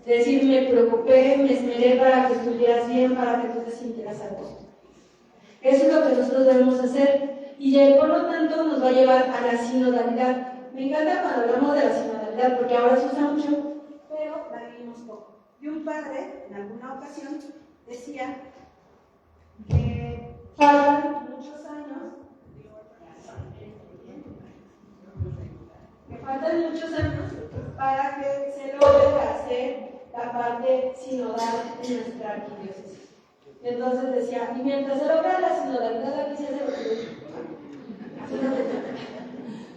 De decir, me preocupé, me esmeré para que estuvieras bien, para que tú te sintieras a gusto. Eso es lo que nosotros debemos hacer y por lo tanto nos va a llevar a la sinodalidad. Me encanta cuando hablamos de la sinodalidad porque ahora se usa mucho, pero la vivimos poco. Y un padre, en alguna ocasión, decía que faltan muchos años para que se logre hacer la parte sinodal en nuestra arquidiócesis. Entonces decía, y mientras se logra la sinodalidad, aquí se hace lo que dice.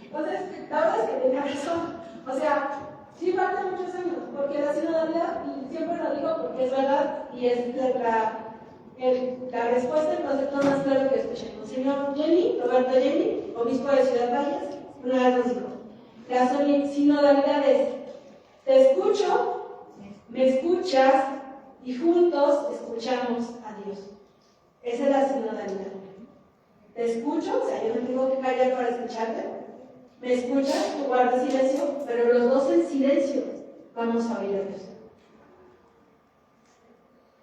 Entonces, la verdad es que tenía razón. O sea, sí faltan muchos años, porque la sinodalidad, y siempre lo digo porque es verdad, y es la respuesta, el concepto más claro que escuché. El señor Roberto Jenny, obispo de Ciudad Valles, una vez nos dijo, la sinodalidad es, te escucho, me escuchas, y juntos escuchamos a Dios. Esa es la sinodalidad. Te escucho, o sea, yo no tengo que callar para escucharte. Me escuchas, tú guardas silencio, pero los dos en silencio vamos a oír a Dios.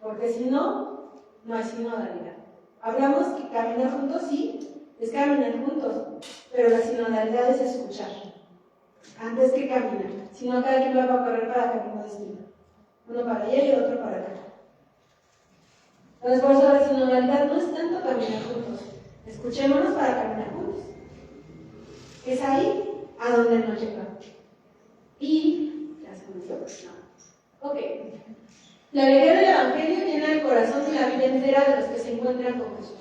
Porque si no, no hay sinodalidad. Hablamos que caminar juntos, sí, es caminar juntos, pero la sinodalidad es escuchar, antes que caminar. Si no, cada quien va a correr para camino distinto. Uno para allá y el otro para acá. Entonces, por eso la sinodalidad no es tanto caminar juntos. Escuchémonos para caminar juntos. Es ahí a donde nos llevamos. Y, ya se me dio, no. Ok. La alegría del Evangelio llena el corazón y la vida entera de los que se encuentran con Jesús.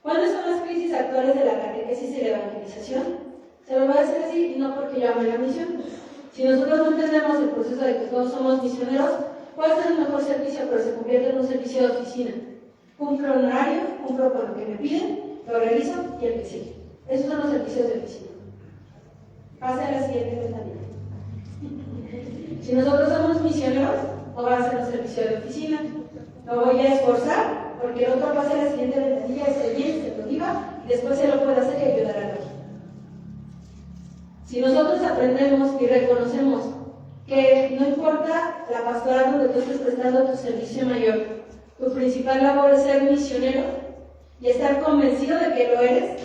¿Cuáles son las crisis actuales de la catequesis y la evangelización? Se lo voy a decir así, y no porque yo ame la misión. Si nosotros no entendemos el proceso de que todos somos misioneros, ¿cuál es el mejor servicio? Pero se convierte en un servicio de oficina. Cumplo un horario, cumplo con lo que me piden, lo realizo y el que sigue. Esos son los servicios de oficina. Pase a la siguiente ventanilla. Si nosotros somos misioneros, no va a ser un servicio de oficina. No voy a esforzar porque el otro pase a la siguiente ventanilla, esté bien, se lo diga, y después se lo puede hacer y ayudar a otro. Si nosotros aprendemos y reconocemos que no importa la pastoral donde tú estés prestando tu servicio mayor, tu principal labor es ser misionero y estar convencido de que lo eres,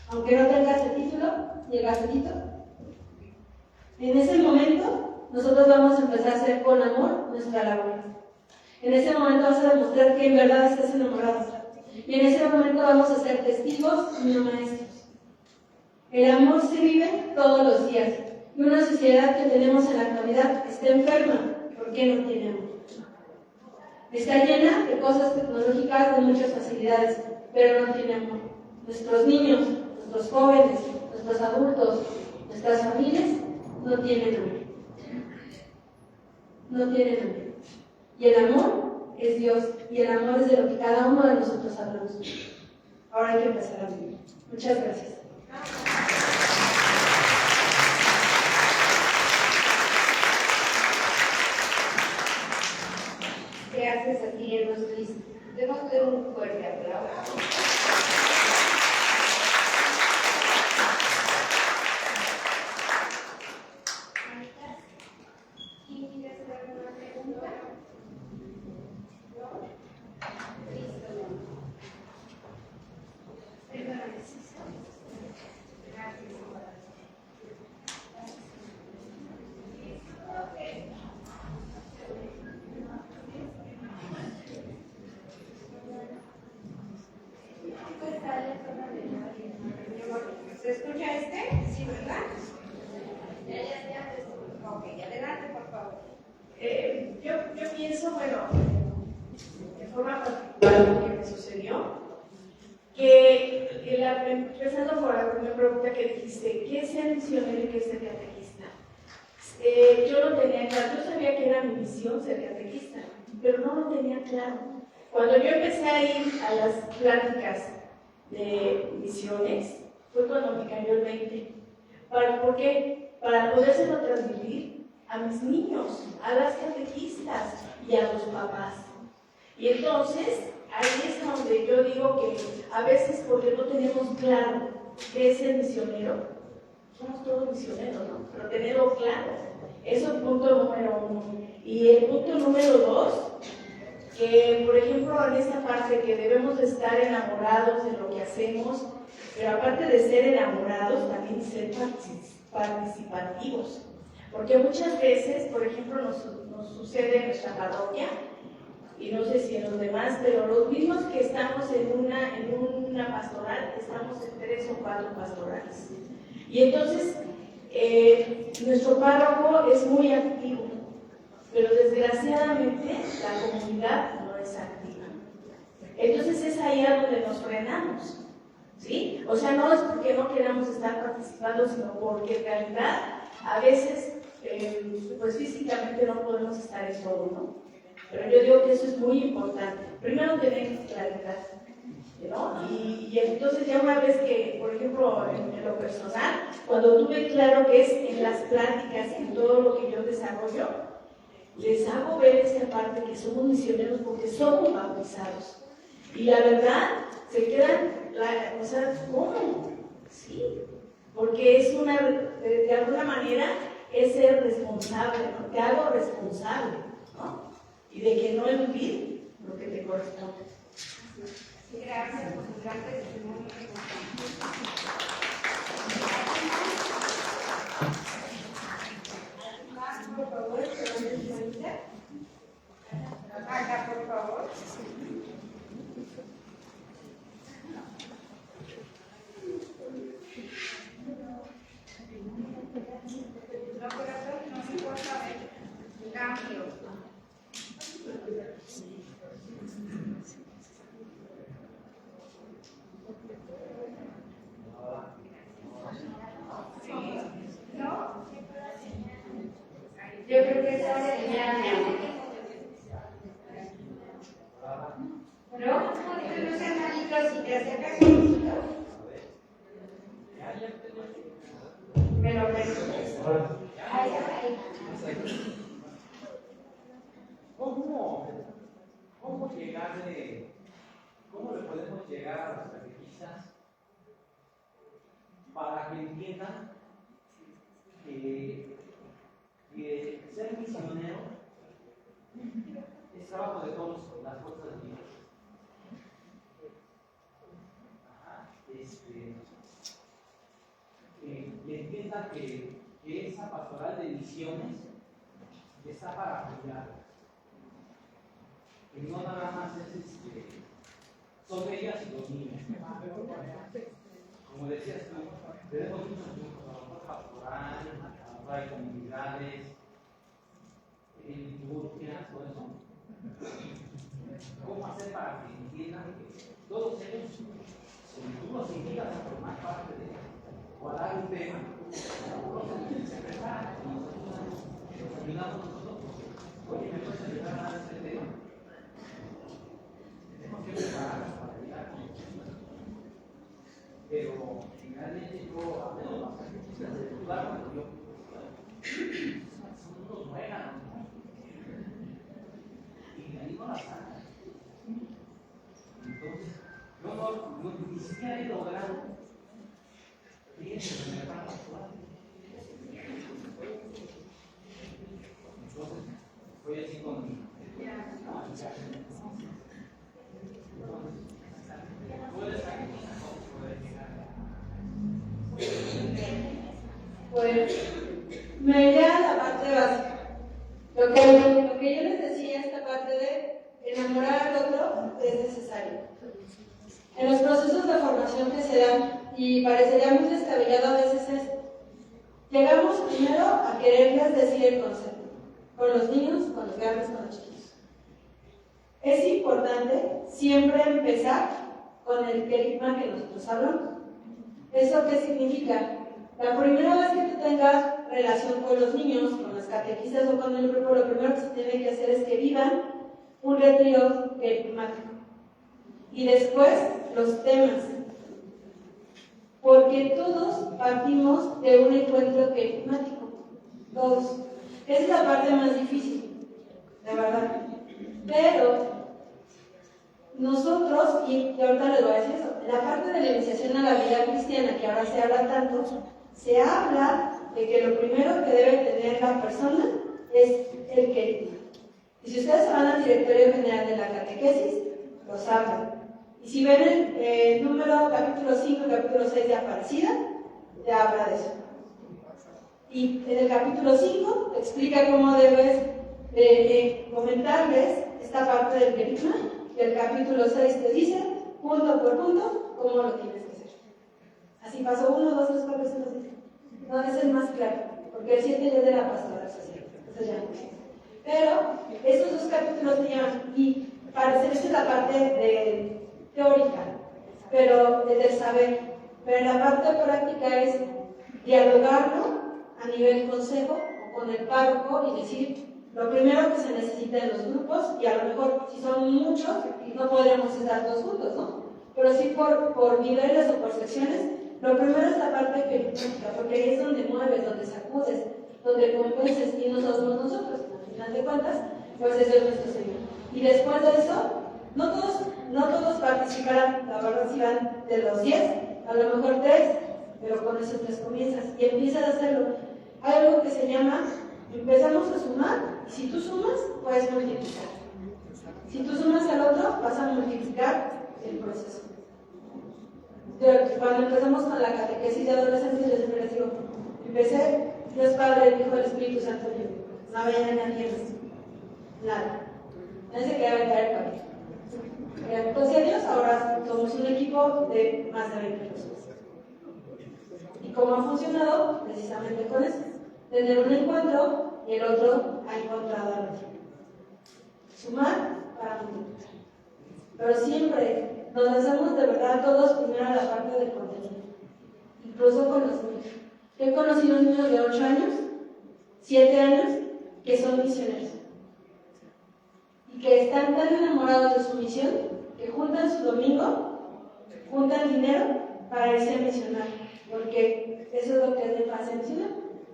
aunque no tengas el título ni el gafetito. En ese momento, nosotros vamos a empezar a hacer con amor nuestra labor. En ese momento vas a demostrar que en verdad estás enamorado. Y en ese momento vamos a ser testigos y no maestros. El amor se vive todos los días. Y una sociedad que tenemos en la actualidad está enferma. ¿Por qué no tiene amor? Está llena de cosas tecnológicas, de muchas facilidades, pero no tiene amor. Nuestros niños, nuestros jóvenes, nuestros adultos, nuestras familias no tienen amor. No tienen amor. Y el amor es Dios, y el amor es de lo que cada uno de nosotros hablamos. Ahora hay que empezar a vivir. Muchas gracias. Gracias a ti, Roslis. Démosle un fuerte aplauso. ¿Quién quiere hacer alguna pregunta? ¿No? Listo. Perdóname. Gracias. ¿Se escucha este? Sí, ¿verdad? Ya. Ok, adelante, por favor. Yo pienso, bueno, de forma particular lo que me sucedió, que empezando por la primera pregunta que dijiste, ¿qué es ser misionero y qué es ser catequista? Yo no tenía claro, yo sabía que era mi misión ser catequista, pero no lo tenía claro. Cuando yo empecé a ir a las pláticas de misiones, fue cuando me cayó el 20. ¿Por qué? Para podérselo transmitir a mis niños, a las catequistas y a los papás. Y entonces, ahí es donde yo digo que a veces porque no tenemos claro qué es el misionero, somos todos misioneros, ¿no? Pero tenerlo claro. Eso es punto número 1. Y el punto número 2, que por ejemplo en esta parte que debemos de estar enamorados de lo que hacemos, pero aparte de ser enamorados, también ser participativos. Porque muchas veces, por ejemplo, nos sucede en nuestra parroquia, y no sé si en los demás, pero los mismos que estamos en una pastoral, estamos en 3 o 4 pastorales. Y entonces, nuestro párroco es muy activo, pero desgraciadamente la comunidad no es activa. Entonces es ahí a donde nos frenamos, ¿sí? O sea, no es porque no queramos estar participando, sino porque en realidad a veces, pues físicamente no podemos estar en todo, ¿no? Pero yo digo que eso es muy importante. Primero tener claridad, ¿no? Y entonces ya una vez que, por ejemplo, en lo personal, cuando tuve claro que es en las pláticas, en todo lo que yo desarrollo, les hago ver esta parte que somos misioneros porque somos bautizados. Y la verdad, se quedan, o sea, ¿cómo? Sí, porque es de alguna manera, es ser responsable, ¿no? Te hago responsable, ¿no? Y de que no eludir lo que te corresponde. Gracias por tu gran testimonio. Por favor, Acá, por favor. No, corazón, no me importa ver cambio. Yo creo que esa señal, mi amor. ¿No? Tú no seas malito si te acercas un poquito. Me lo prestas. Ahí. ¿Cómo le podemos llegar a las catequistas para que entiendan que ser misionero es trabajo de todas las fuerzas de Dios? Que entiendan que esa pastoral de misiones está para apoyar, que no nada más es son ellas y los niños. Como decías tú, tenemos muchos grupos, a lo mejor pastoral, a lo mejor hay comunidades, liturgias, todo eso. ¿Cómo hacer para que entiendan que todos ellos, si tú los invitas a formar parte de o a dar un tema, se preparan y nos ayudamos nosotros? Oye, ¿me puedes ayudar a dar este tema? Tenemos que prepararnos para ayudar. Pero finalmente yo hablo de las catequistas del lugar cuando yo son unos muéganos, ¿no? Y de ahí no las sacan. Entonces, yo ni siquiera he logrado que me van a actuar. Entonces, voy así con mi. Pues me iría a la parte básica. Lo que yo les decía, esta parte de enamorar al otro es necesario. En los procesos de formación que se dan, y parecería muy descabellado a veces, es llegamos primero a quererles decir el concepto, con los niños, con los grandes, con los chicos. Es importante siempre empezar con el querigma que nosotros hablamos. ¿Eso qué significa? La primera vez que tú tengas relación con los niños, con las catequistas o con el grupo, lo primero que se tiene que hacer es que vivan un retiro querigmático. Y después, los temas. Porque todos partimos de un encuentro querigmático. Todos. Esa es la parte más difícil, de verdad. Pero nosotros, y ahorita les voy a decir eso, la parte de la iniciación a la vida cristiana, que ahora se habla tanto, se habla de que lo primero que debe tener la persona es el querigma. Y si ustedes se van al directorio general de la catequesis, los hablan. Y si ven el número capítulo 5 y capítulo 6 de Aparecida, ya habla de eso. Y en el capítulo 5 te explica cómo debes comentarles esta parte del querigma, y el capítulo 6 te dice, punto por punto, cómo lo tienes que hacer. Así pasó 1, 2, 3, 4, 5, 6. No, es el más claro, porque el 7 ya es de la pastoral social. Entonces ya no. Pero estos dos capítulos se llaman, y parece esta es la parte teórica, pero del saber. Pero la parte práctica es dialogarlo a nivel consejo o con el párroco y decir lo primero que se necesita en los grupos, y a lo mejor si son muchos no podremos estar todos juntos, ¿no? Pero sí por niveles o por secciones, lo primero es la parte querigmática, porque ahí es donde mueves, donde sacudes, donde convences, y no somos nosotros, al final de cuentas, pues ese es nuestro Señor. Y después de eso, no todos participarán, la verdad si van de los 10, a lo mejor 3, pero con esos 3 comienzas, y empiezas a hacerlo. Hay algo que se llama, empezamos a sumar, y si tú sumas, puedes multiplicar. Si tú sumas al otro, vas a multiplicar el proceso. Cuando empezamos con la catequesis de adolescentes, yo siempre les digo, empecé, Dios Padre, el Hijo, el Espíritu Santo, yo. No había nadie más. Nada. Nadie se quedaba en caer el papel. Gracias a Dios, ahora somos un equipo de más de 20 personas. ¿Y cómo ha funcionado? Precisamente con eso. Tener un encuentro y el otro ha encontrado al otro. Sumar para multiplicar. Pero siempre nos hacemos de verdad todos primero la parte del contenido. Incluso con los niños. Yo he conocido niños de 8 años, 7 años, que son misioneros. Y que están tan enamorados de su misión que juntan su domingo, juntan dinero para irse a misionar. Porque eso es lo que es de fase misionar.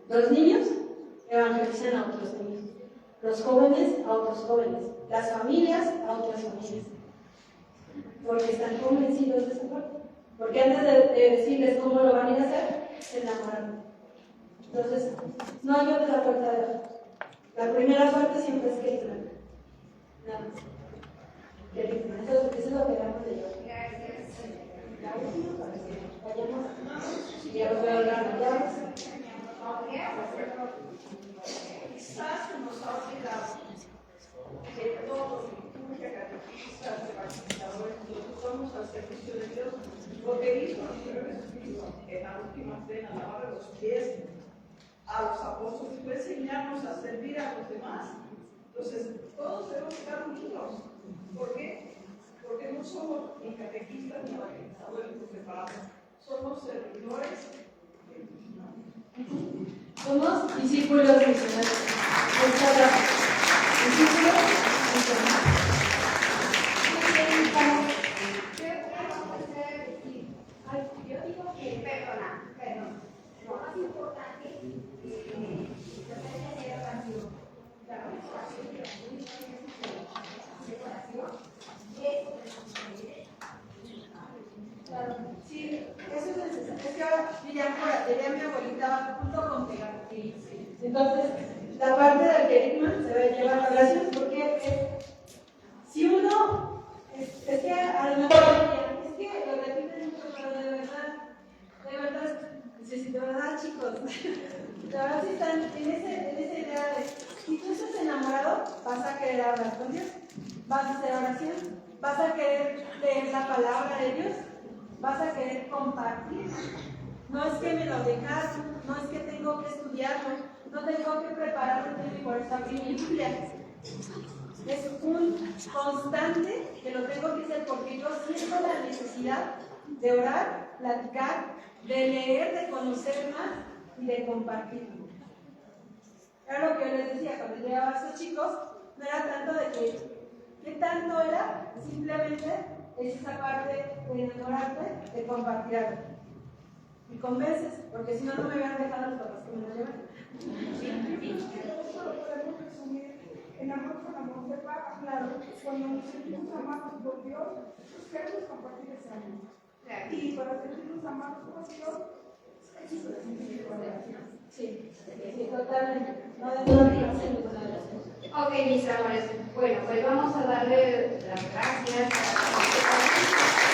Los niños evangelizan a otros niños. Los jóvenes a otros jóvenes. Las familias a otras familias. Porque están convencidos de esa parte. Porque antes de decirles cómo lo van a ir a hacer, se enamoraron. Entonces, no hay otra puerta de abajo. La primera parte siempre es que nada más. Eso es lo que damos de yo. La última para que vayamos. Y ya os voy a hablar ya. Quizás se nos ha olvidado que todos, liturgia, catequistas, evangelizadores, nosotros somos al servicio de Dios, porque dijo el Señor Jesucristo en la última cena, lavar los pies a los apóstoles, y fue enseñarnos a servir a los demás. Entonces, todos debemos estar unidos. ¿Por qué? Porque no somos ni catequistas ni evangelizadores por separado, somos servidores de Dios. Somos discípulos misioneros. Discípulos misioneros. Yo digo que, perdón, lo más importante es la oración. La oración de Claro, sí, eso es necesario. Es que ahora diría mi abuelita, junto con pegar. Entonces, la parte del querigma se va a llevar a oración, porque si uno, es que a lo mejor, es que lo repiten mucho, pero de verdad, si de verdad, chicos, de verdad si están en esa idea de, si tú estás enamorado, vas a querer hablar con Dios, vas a hacer oración, vas a querer leer la palabra de Dios, vas a querer compartir. No es que me lo dejas, no es que tengo que estudiarlo, no tengo que prepararme por esta mi Biblia. Es un constante que lo tengo que hacer porque yo siento la necesidad de orar, platicar, de leer, de conocer más y de compartir. Era lo que yo les decía, cuando llegaba a esos chicos, no era tanto de que, ¿qué tanto era? Simplemente es esa parte de enamorarte, de compartir algo. Y convences, porque si no, no me hubieran dejado los papás que me lo llevan. Eso lo podemos resumir en amor con amor de paga. Claro, cuando nos sentimos amados por Dios, queremos compartir ese amor. Y para sentirnos amados por Dios, eso es la oración. Sí, totalmente. No debemos de ninguna de las cosas. Ok, mis amores. Bueno, pues vamos a darle las gracias a